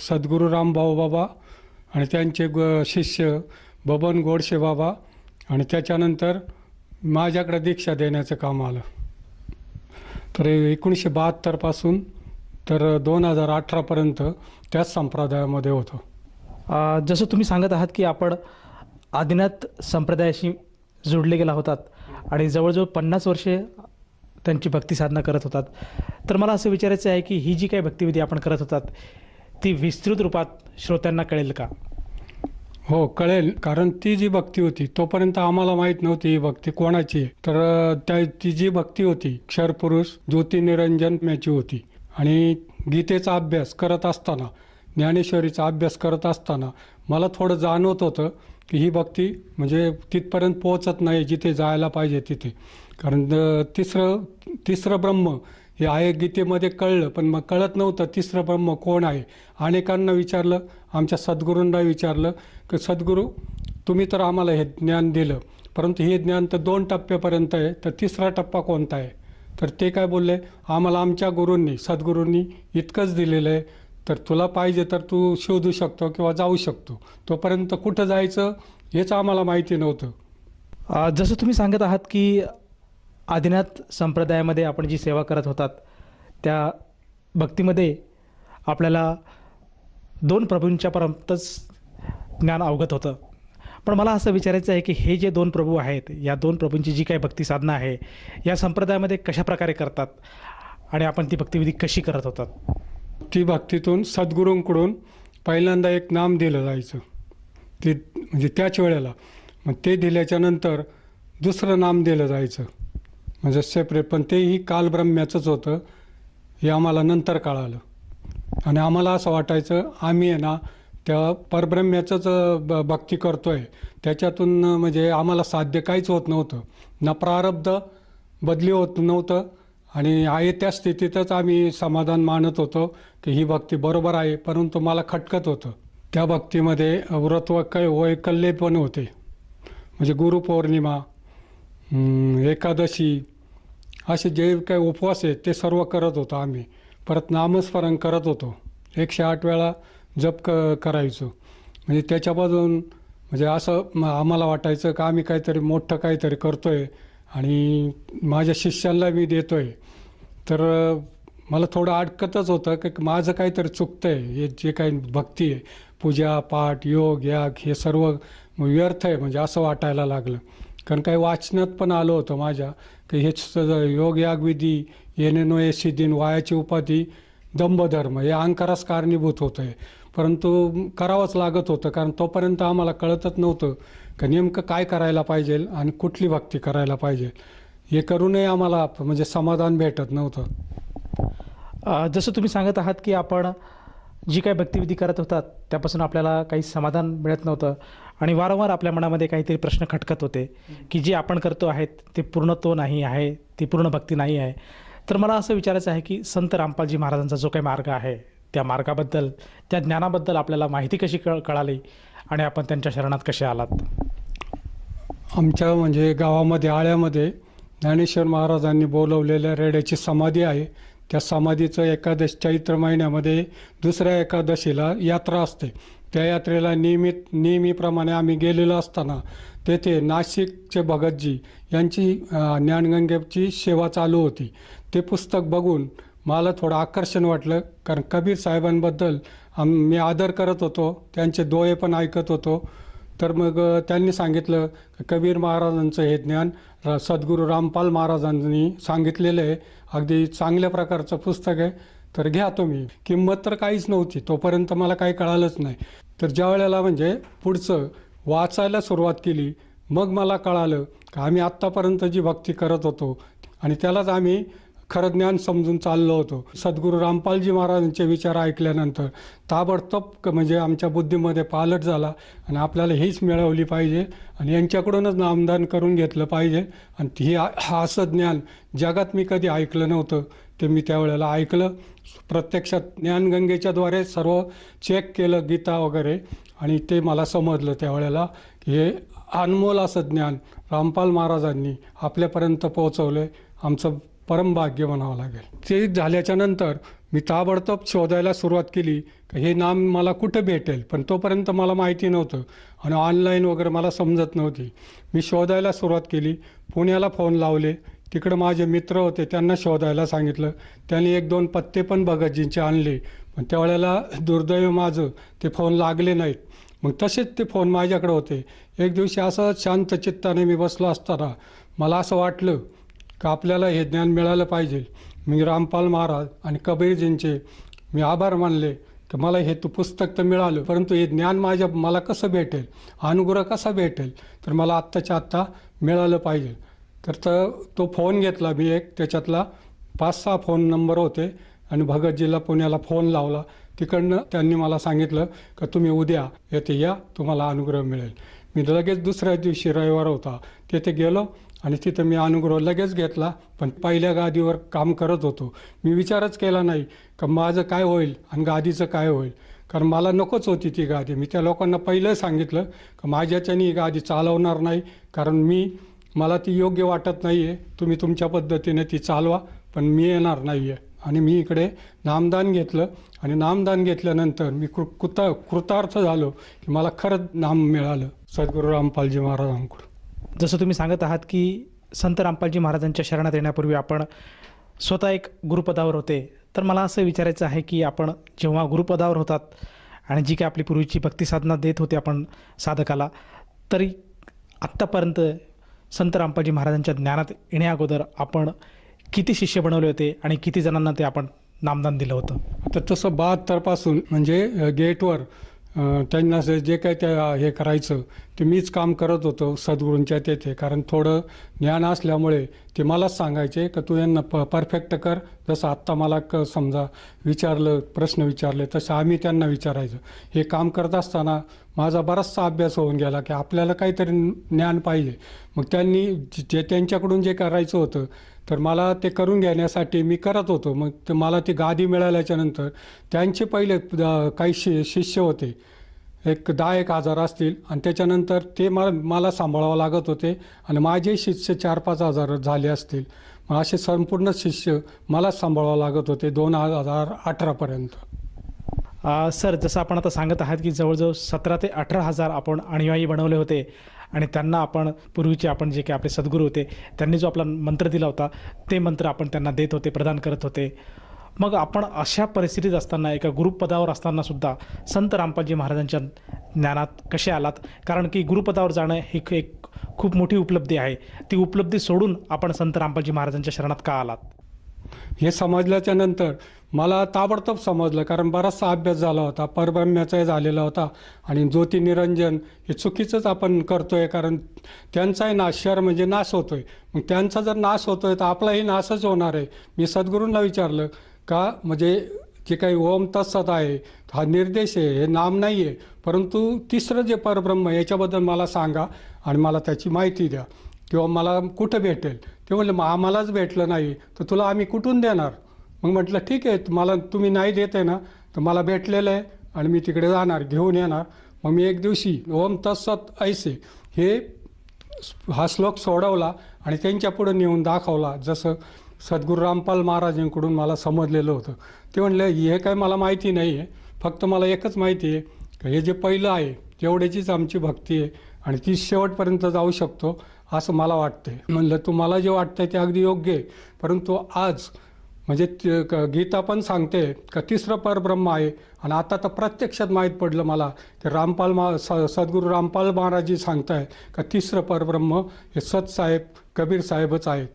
सद्गुरू रामभाऊ बाबा आणि त्यांचे शिष्य बबन गोडसे बाबा, आणि त्याच्यानंतर माझ्याकडे दीक्षा देण्याचं काम आलं. तर 1972 पासून तर 2018पर्यंत त्याच संप्रदायामध्ये होतो. जसं तुम्ही सांगत आहात की आपण आदिनाथ संप्रदायाशी जोडले गेला होतात आणि जवळजवळ 50 वर्षे त्यांची भक्ती साधना करत होतात. तर मला असं विचारायचं आहे की ही जी काही भक्तिविधी आपण करत होतात ती विस्तृत रूपात श्रोत्यांना कळेल का? हो, कळेल. कारण ती जी भक्ती होती तोपर्यंत आम्हाला माहीत नव्हती ही भक्ती कोणाची आहे. तर ती जी भक्ती होती क्षरपुरुष ज्योतिनिरंजन याची होती. आणि गीतेचा अभ्यास करत असताना, ज्ञानेश्वरीचा अभ्यास करत असताना मला थोडं जाणवत होतं की ही भक्ती म्हणजे तिथपर्यंत पोहोचत नाही जिथे जायला पाहिजे तिथे. कारण तिसरं ब्रह्म हे आहे गीतेमध्ये कळलं, पण मग कळत नव्हतं तिसरं ब्रह्म कोण आहे. अनेकांना विचारलं, आमच्या सद्गुरूंना विचारलं की सद्गुरू तुम्ही तर आम्हाला हे ज्ञान दिलं, परंतु हे ज्ञान तर 2 टप्प्यापर्यंत आहे, तर तिसरा टप्पा कोणता आहे? तर ते काय बोलले, आम्हाला आमच्या गुरूंनी सद्गुरूंनी इतकंच दिलेलं आहे, तर तुला पाहिजे तर तू शोधू शकतो किंवा जाऊ शकतो. तोपर्यंत कुठं जायचं हेच आम्हाला माहिती नव्हतं. जसं तुम्ही सांगत आहात की आदिनाथ संप्रदायामध्ये आपण जी सेवा करत होतात त्या भक्तीमध्ये आपल्याला 2 प्रभूंच्या पर्यंतच ज्ञान अवगत होतं. पण मला असं विचारायचं आहे की हे जे 2 प्रभू आहेत, या 2 प्रभूंची जी काही भक्ती साधना आहे या संप्रदायामध्ये कशा प्रकारे करतात आणि आपण ती भक्तिविधी कशी करत होतात? ती भक्तीतून सद्गुरूंकडून पहिल्यांदा एक नाम दिलं जायचं, ते म्हणजे त्याच वेळेला. मग ते दिल्याच्या नंतर दुसरं नाम दिलं जायचं म्हणजे सेपरेट, पण तेही कालब्रह्म्याचंच होतं हे आम्हाला नंतर कळालं. आणि आम्हाला असं वाटायचं आम्ही आहे ना त्या परब्रह्म्याचंच भक्ती करतो आहे, त्याच्यातून म्हणजे आम्हाला साध्य काहीच होत नव्हतं, ना प्रारब्ध बदली होत नव्हतं आणि आहे त्या स्थितीतच आम्ही समाधान मानत होतो की ही भक्ती बरोबर आहे. परंतु मला खटकत होतं. त्या भक्तीमध्ये व्रत वैकल्य पण होते, म्हणजे गुरुपौर्णिमा, एकादशी असे जे काही उपवास आहेत ते सर्व करत होतो आम्ही. परत नामस्मरण करत होतो, 108 वेळा जप करायचो. म्हणजे त्याच्यापासून म्हणजे असं आम्हाला वाटायचं की आम्ही काहीतरी मोठं काहीतरी करतो आहे आणि माझ्या शिष्यांना मी देतो आहे. तर मला थोडं अडकतच होतं की माझं काहीतरी चुकतं आहे, हे जे काही भक्ती आहे, पूजा पाठ योग याग हे सर्व व्यर्थ आहे म्हणजे असं वाटायला लागलं. कारण काही वाचनात पण आलं होतं माझ्या की हे योग याग विधी येणेनो ये सिद्धीन वायाची उपाधी दंभधर्म हे अहंकारास कारणीभूत होतं आहे. परंतु करावंच लागत होतं, कारण तोपर्यंत आम्हाला कळतच नव्हतं की नेमकं काय करायला पाहिजे आणि कुठली भक्ती करायला पाहिजे. हे करूनही आम्हाला म्हणजे समाधान भेटत नव्हतं. जसं तुम्ही सांगत आहात की आपण जी काही भक्तिविधी करत होतात त्यापासून आपल्याला काही समाधान मिळत नव्हतं आणि वारंवार आपल्या मनामध्ये काहीतरी प्रश्न खटकत होते की जे आपण करतो आहेत ते पूर्णत्व नाही आहे, ती पूर्ण भक्ती नाही आहे. तर मला असं विचारायचं आहे की संत रामपालजी महाराजांचा जो काही मार्ग आहे त्या मार्गाबद्दल, त्या ज्ञानाबद्दल आपल्याला माहिती कशी कळाली आणि आपण त्यांच्या शरणात कसे आलात? आमच्या म्हणजे गावामध्ये आळ्यामध्ये ज्ञानेश्वर महाराजांनी बोलवलेल्या रेड्याची समाधी आहे. त्या समाधीचं एकादश चैत्र महिन्यामध्ये दुसऱ्या एकादशीला यात्रा असते. त्या यात्रेला नेहमीप्रमाणे आम्ही गेलेलो असताना तेथे नाशिकचे भगतजी यांची ज्ञानगंगेची सेवा चालू होती. ते पुस्तक बघून मला थोडं आकर्षण वाटलं, कारण कबीर साहेबांबद्दल मी आदर करत होतो, त्यांचे दोहे पण ऐकत होतो. तर मग त्यांनी सांगितलं कबीर महाराजांचं हे ज्ञान सद्गुरू रामपाल महाराजांनी सांगितलेलं आहे, अगदी चांगल्या प्रकारचं पुस्तक आहे, तर घ्या तुम्ही. किंमत तर काहीच नव्हती तोपर्यंत, मला काही कळालंच नाही. तर ज्या वेळेला म्हणजे पुढचं वाचायला सुरुवात केली मग मला कळालं की आम्ही आत्तापर्यंत जी भक्ती करत होतो आणि त्यालाच आम्ही खरं ज्ञान समजून चाललो होतो. सद्गुरू रामपालजी महाराजांचे विचार ऐकल्यानंतर ताबडतोब म्हणजे आमच्या बुद्धीमध्ये पालट झाला आणि आपल्याला हीच मिळवली पाहिजे आणि यांच्याकडूनच नामदान करून घेतलं पाहिजे. आणि हा असं ज्ञान जगात मी कधी ऐकलं नव्हतं, ते मी त्यावेळेला ऐकलं. प्रत्यक्षात ज्ञानगंगेच्याद्वारे सर्व चेक केलं गीता वगैरे आणि ते मला समजलं त्यावेळेला की हे अनमोल असं ज्ञान रामपाल महाराजांनी आपल्यापर्यंत पोहोचवलं. आमचं परमभाग्य म्हणावं लागेल. ते झाल्याच्या नंतर मी ताबडतोब शोधायला सुरुवात केली का हे नाम मला कुठं भेटेल, पण तोपर्यंत मला माहिती नव्हतं आणि ऑनलाईन वगैरे मला समजत नव्हती. मी शोधायला सुरुवात केली, पुण्याला फोन लावले, तिकडं माझे मित्र होते त्यांना शोधायला सांगितलं. त्यांनी 1-2 पत्ते पण भगतजींचे आणले, पण त्यावेळेला दुर्दैव माझं ते फोन लागले नाहीत. मग तसेच ते फोन माझ्याकडे होते. एक दिवशी असं शांत चित्ताने मी बसलो असताना मला असं वाटलं का आपल्याला हे ज्ञान मिळालं पाहिजे. मी रामपाल महाराज आणि कबीरजींचे मी आभार मानले की मला हे पुस्तक तर मिळालं, परंतु हे ज्ञान मला कसं भेटेल, अनुग्रह कसा भेटेल, तर मला आत्ताच्या आत्ता मिळालं पाहिजे. तर तो फोन घेतला मी एक, त्याच्यातला 5-6 फोन नंबर होते आणि भगतजीला पुण्याला फोन लावला. तिकडनं त्यांनी मला सांगितलं का तुम्ही उद्या येथे या, तुम्हाला अनुग्रह मिळेल. मी लगेच दुसऱ्या दिवशी रविवार होता तिथे गेलो आणि तिथं मी अनुग्रह लगेच घेतला. पण पहिल्या गादीवर काम करत होतो. मी विचारच केला नाही का माझं काय होईल आणि गादीचं काय होईल, कारण मला नकोच होती ती गादी. मी त्या लोकांना पहिलं सांगितलं का माझ्याच्याने ही गादी चालवणार नाही, कारण मला ती योग्य वाटत नाही आहे. तुम्ही तुमच्या पद्धतीने ती चालवा, पण मी येणार नाही आहे. आणि मी इकडे नामदान घेतलं आणि नामदान घेतल्यानंतर मी कृतार्थ झालो की मला खरंच नाम मिळालं सद्गुरू रामपालजी महाराजांकडून. जसं तुम्ही सांगत आहात की संत रामपालजी महाराजांच्या शरणात येण्यापूर्वी आपण स्वतः एक गुरुपदावर होते, तर मला असं विचारायचं आहे की आपण जेव्हा गुरुपदावर होतात आणि जी काही आपली पूर्वीची भक्ती साधना देत होते आपण साधकाला, तरी आत्तापर्यंत संत रामपालजी महाराजांच्या ज्ञानात येण्या अगोदर आपण किती शिष्य बनवले होते आणि किती जणांना ते आपण नामदान दिलं होतं? तर तसं 72 पासून म्हणजे गेटवर त्यांना जे काय त्या हे करायचं ते मीच काम करत होतो सद्गुरूंच्या तेथे. कारण थोडं ज्ञान असल्यामुळे ते मलाच सांगायचे का तू यांना परफेक्ट कर. जसं आत्ता मला समजा प्रश्न विचारले तसं आम्ही त्यांना विचारायचं. हे काम करत असताना माझा बराचसा अभ्यास होऊन गेला की आपल्याला काहीतरी ज्ञान पाहिजे. मग त्यांनी त्यांच्याकडून जे करायचं होतं तर मला ते करून घेण्यासाठी मी करत होतो. मग मला ती गादी मिळाल्याच्या नंतर त्यांचे पहिले काही शिष्य होते, एक 10-1 हजार असतील, आणि त्याच्यानंतर ते मला सांभाळावं लागत होते आणि माझे शिष्य 4-5 हजार झाले असतील. मग असे संपूर्ण शिष्य मलाच सांभाळावं लागत होते 2018पर्यंत. सर, जसं आपण आता सांगत आहात की जवळजवळ 17 ते 18 हजार आपण अनुयायी बनवले होते आणि त्यांना आपण पूर्वीचे आपण जे काही आपले सद्गुरू होते त्यांनी जो आपला मंत्र दिला होता ते मंत्र आपण त्यांना देत होते, प्रदान करत होते. मग आपण अशा परिस्थितीत असताना एका गुरुपदावर असताना सुद्धा संत रामपालजी महाराजांच्या ज्ञानात कसे आलात? कारण की गुरुपदावर जाणं ही एक खूप मोठी उपलब्धी आहे. ती उपलब्धी सोडून आपण संत रामपालजी महाराजांच्या शरणात का आलात? हे समजल्याच्या नंतर मला ताबडतोब समजलं, कारण बराचसा अभ्यास झाला होता, परब्रह्म्याचाही झालेला होता आणि ज्योतिनिरंजन हे चुकीचंच आपण करतोय, कारण त्यांचाही नाशर म्हणजे नाश होतोय. मग त्यांचा जर नाश होतोय तर आपलाही नाशच होणार आहे. मी सद्गुरूंना विचारलं का म्हणजे जे काही ओम तत्सत आहे हा निर्देश आहे, हे नाम नाही आहे, परंतु तिसरं जे परब्रह्म याच्याबद्दल मला सांगा आणि मला त्याची माहिती द्या किंवा मला कुठं भेटेल. ते म्हणले मग आम्हालाच भेटलं नाही तर तुला आम्ही कुठून देणार. मग म्हटलं ठीक आहे, मला तुम्ही नाही देते ना तर मला भेटलेलं आहे आणि मी तिकडे जाणार, घेऊन येणार. मग मी एक दिवशी ओम तत्सत ऐसे हा श्लोक सोडवला आणि त्यांच्या पुढे नेऊन दाखवला, जसं सद्गुरू रामपाल महाराजांकडून मला समजलेलं होतं. ते म्हणले हे काय मला माहिती नाही आहे, फक्त मला एकच माहिती आहे की हे जे पहिलं आहे तेवढ्याचीच आमची भक्ती आहे आणि ती शेवटपर्यंत जाऊ शकतो असं मला वाटतंय. म्हणलं तुम्हाला जे वाटतंय ते अगदी योग्य आहे, परंतु आज म्हणजे गीता पण सांगते का तिसरं परब्रह्म आहे. आणि आता तर प्रत्यक्षात माहीत पडलं मला की सद्गुरू रामपाल महाराजजी सांगताय का तिसरं परब्रह्म हे सतसाहेब कबीर साहेबच आहेत.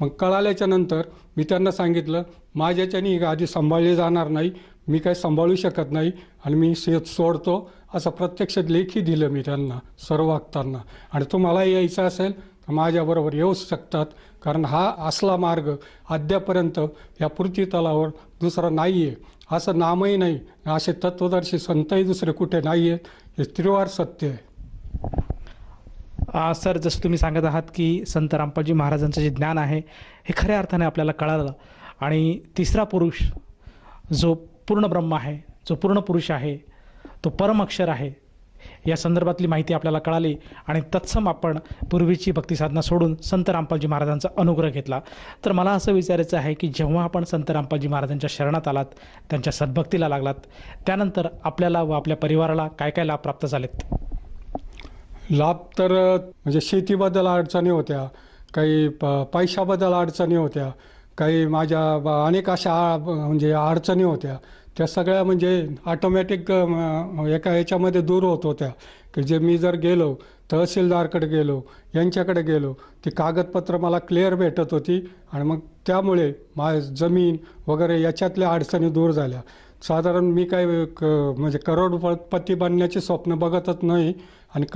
मग कळाल्याच्या नंतर मी त्यांना सांगितलं माझ्याच्याने ही गादी सांभाळली जाणार नाही, मी काही सांभाळू शकत नाही आणि मी सोडतो असं प्रत्यक्षात लेखी दिलं मी त्यांना सर्व वागताना. आणि तुम्हाला यायचं असेल तर माझ्याबरोबर येऊ शकतात, कारण हा असला मार्ग अद्यापर्यंत या पृथ्वी तलावर दुसरा नाही आहे. असं नामही नाही, असे तत्वदर्शी संतही दुसरे कुठे नाही आहेत. हे त्रिवार सत्य आहे. सर, जसं तुम्ही सांगत आहात की संत रामपालजी महाराजांचं जे ज्ञान आहे हे खऱ्या अर्थाने आपल्याला कळालं आणि तिसरा पुरुष जो पूर्ण ब्रह्म आहे, जो पूर्ण पुरुष आहे, तो परम अक्षर आहे, या संदर्भातली माहिती आपल्याला कळाली आणि तत्सम आपण पूर्वीची भक्तिसाधना सोडून संत रामपालजी महाराजांचा अनुग्रह घेतला. तर मला असं विचारायचं आहे की जेव्हा आपण संत रामपालजी महाराजांच्या शरणात आलात, त्यांच्या सद्भक्तीला लागलात, त्यानंतर आपल्याला व आपल्या परिवाराला काय काय लाभ प्राप्त झालेत? लाभ तर म्हणजे शेतीबद्दल अडचणी होत्या, काही पैशाबद्दल अडचणी होत्या, काही माझ्या अनेक अशा म्हणजे अडचणी होत्या. त्या सगळ्या म्हणजे ऑटोमॅटिक एका याच्यामध्ये दूर होत होत्या की जे मी जर गेलो, तहसीलदारकडे गेलो, यांच्याकडे गेलो, ती कागदपत्र मला क्लिअर भेटत होती आणि मग त्यामुळे जमीन वगैरे याच्यातल्या अडचणी दूर झाल्या. साधारण मी काय म्हणजे करोडपती बनण्याचे स्वप्न बघतच नाही आणि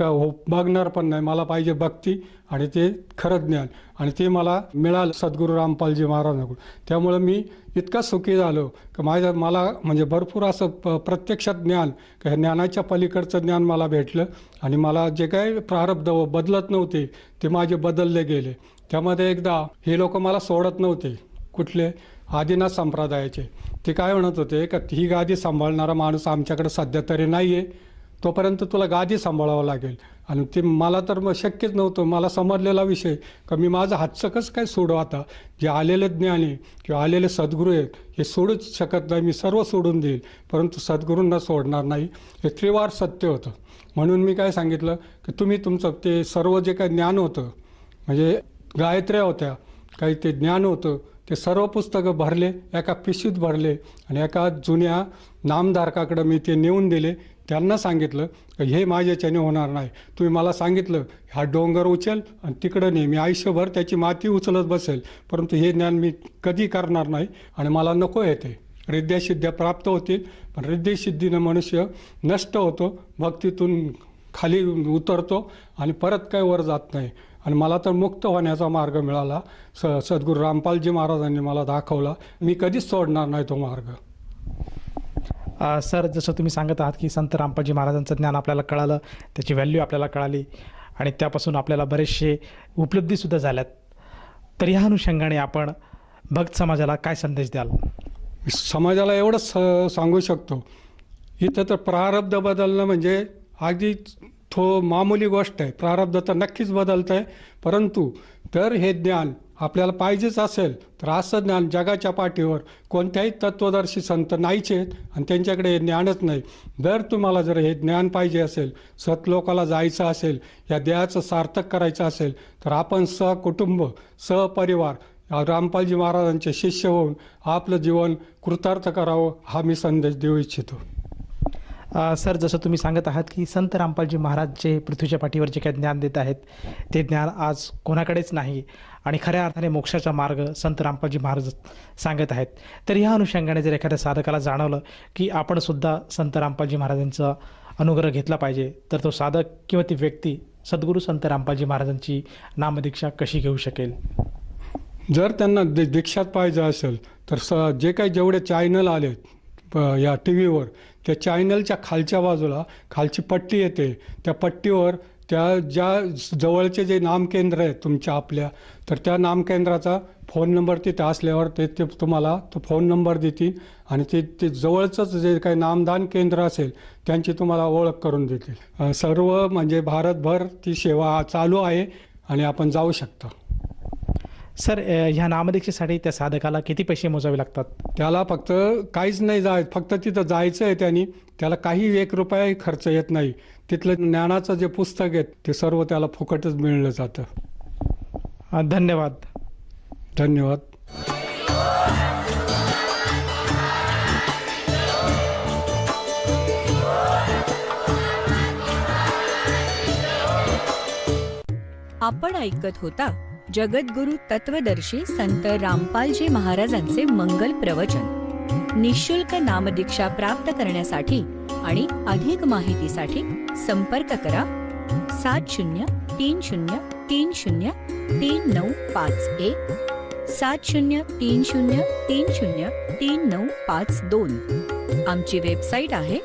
बघणार पण नाही. मला पाहिजे भक्ती आणि ते खरं ज्ञान, आणि ते मला मिळालं सद्गुरू रामपालजी महाराजांकडून. त्यामुळं मी इतका सुखी झालो की मला म्हणजे भरपूर असं प्रत्यक्षात ज्ञान, की ज्ञानाच्या पलीकडचं ज्ञान मला भेटलं आणि मला जे काही प्रारब्ध बदलत नव्हते ते माझे बदलले गेले. त्यामध्ये एकदा हे लोक मला सोडत नव्हते, कुठले आदिनाथ संप्रदायाचे. ते काय म्हणत होते का ही गादी सांभाळणारा माणूस आमच्याकडे सध्या तरी नाही आहे, तोपर्यंत तुला गादी सांभाळावं लागेल. आणि ते मला तर मग शक्यच नव्हतं. मला समजलेला विषय का मी माझं हातचं कसं काय सोडू आता. जे आलेले ज्ञानी किंवा आलेले सद्गुरू आहेत हे सोडूच शकत नाही. मी सर्व सोडून देईल, परंतु सद्गुरूंना सोडणार नाही. हे त्रिवार सत्य होतं. म्हणून मी काय सांगितलं की तुम्ही तुमचं ते सर्व जे काही ज्ञान होतं, म्हणजे गायत्र्या होत्या, काही ते ज्ञान होतं, ते सर्व पुस्तकं भरले, एका पिशवीत भरले आणि एका जुन्या नामधारकाकडं मी ते नेऊन दिले. त्यांना सांगितलं की हे माझ्याच्याने होणार नाही. तुम्ही मला सांगितलं हा डोंगर उचल आणि तिकडं नाही, मी आयुष्यभर त्याची माती उचलत बसेल, परंतु हे ज्ञान मी कधी करणार नाही आणि मला नको येते. रिद्ध्यासिद्ध्या प्राप्त होतील, पण रिद्धिसिद्धीनं मनुष्य नष्ट होतो, भक्तीतून खाली उतरतो आणि परत काय वर जात नाही. आणि मला तर मुक्त होण्याचा मार्ग मिळाला. सद्गुरू रामपालजी महाराजांनी मला दाखवला. मी कधीच सोडणार नाही तो मार्ग. सर, जसं तुम्ही सांगत आहात की संत रामपालजी महाराजांचं ज्ञान आपल्याला कळालं, त्याची व्हॅल्यू आपल्याला कळाली आणि त्यापासून आपल्याला बरेचसे उपलब्धीसुद्धा झाल्यात. तर ह्या अनुषंगाने आपण भक्त समाजाला काय संदेश द्याल? समाजाला एवढंच सांगू शकतो, इथं तर प्रारब्ध बदलणं म्हणजे अगदी मामूली गोष्ट आहे. प्रारब्ध तर नक्कीच बदलतं आहे, परंतु तर हे ज्ञान आपल्याला पाहिजेच असेल तर असं ज्ञान जगाच्या पाठीवर कोणत्याही तत्वदर्शी संत नाहीच आहेत आणि त्यांच्याकडे हे ज्ञानच नाही. तुम्हाला जर हे ज्ञान पाहिजे असेल, सतलोकाला जायचं असेल, या देहाचं सार्थक करायचं असेल, तर आपण सहकुटुंब सहपरिवार रामपालजी महाराजांचे शिष्य होऊन आपलं जीवन कृतार्थ करावं, हा मी संदेश देऊ इच्छितो. सर, जसं तुम्ही सांगत आहात की संत रामपालजी महाराज जे पृथ्वीच्या पाठीवर जे काही ज्ञान देत आहेत ते ज्ञान आज कोणाकडेच नाही आणि खऱ्या अर्थाने मोक्षाचा मार्ग संत रामपालजी महाराज सांगत आहेत. तर ह्या अनुषंगाने जर एखाद्या साधकाला जाणवलं की आपण सुद्धा संत रामपालजी महाराजांचा अनुग्रह घेतला पाहिजे, तर तो साधक किंवा ती व्यक्ती सद्गुरू संत रामपालजी महाराजांची नामदीक्षा कशी घेऊ शकेल? जर त्यांना दीक्षात पाहिजे असेल तर जे काही जेवढे चॅनल आलेत या टी व्हीवर, त्या चॅनलच्या खालच्या बाजूला खालची पट्टी येते. त्या पट्टीवर त्या ज्या जवळचे जे नामकेंद्र आहेत तुमच्या आपल्या, तर त्या नामकेंद्राचा फोन नंबर तिथे असल्यावर ते तुम्हाला तो फोन नंबर देतील आणि ते जवळचंच जे काही नामदान केंद्र असेल त्यांची तुम्हाला ओळख करून देतील. सर्व म्हणजे भारतभर ती सेवा चालू आहे आणि आपण जाऊ शकता. सर, ह्या नामदीक्षेसाठी त्या साधकाला किती पैसे मोजावे लागतात? त्याला फक्त काहीच नाही फक्त तिथं जायचं आहे. त्याला काही 1 रुपया खर्च येत नाही. तिथलं ज्ञानाचं जे पुस्तक आहे ते सर्व त्याला फुकटच मिळलं जातं. धन्यवाद. धन्यवाद. आपण ऐकत होता जगद्गुरु तत्वदर्शी संत रामपालजी महाराजांचे मंगल प्रवचन. निःशुल्क नामदीक्षा प्राप्त करण्यासाठी आणि अधिक माहितीसाठी संपर्क करा 7030303951 7030303952. आमची वेबसाईट आहे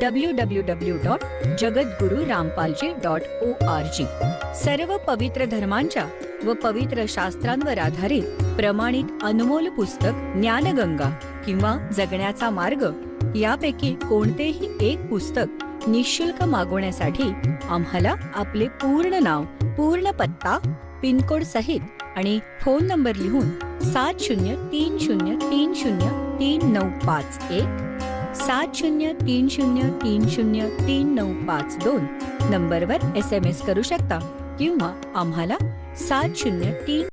www.jagadgururampalji.org. सर्व पवित्र धर्मांच्या व पवित्र शास्त्रांवर आधारित प्रमाणित अनमोल पुस्तक ज्ञानगंगा किंवा जगण्याचा मार्ग यापैकी कोणतेही एक पुस्तक निःशुल्क मागवण्यासाठी आम्हाला आपले पूर्ण नाव, पूर्ण पत्ता, पिनकोड सहित आणि फोन नंबर लिहून 7030303951 7030303952 नंबरवर SMS करू शकता किंवा आम्हाला 7030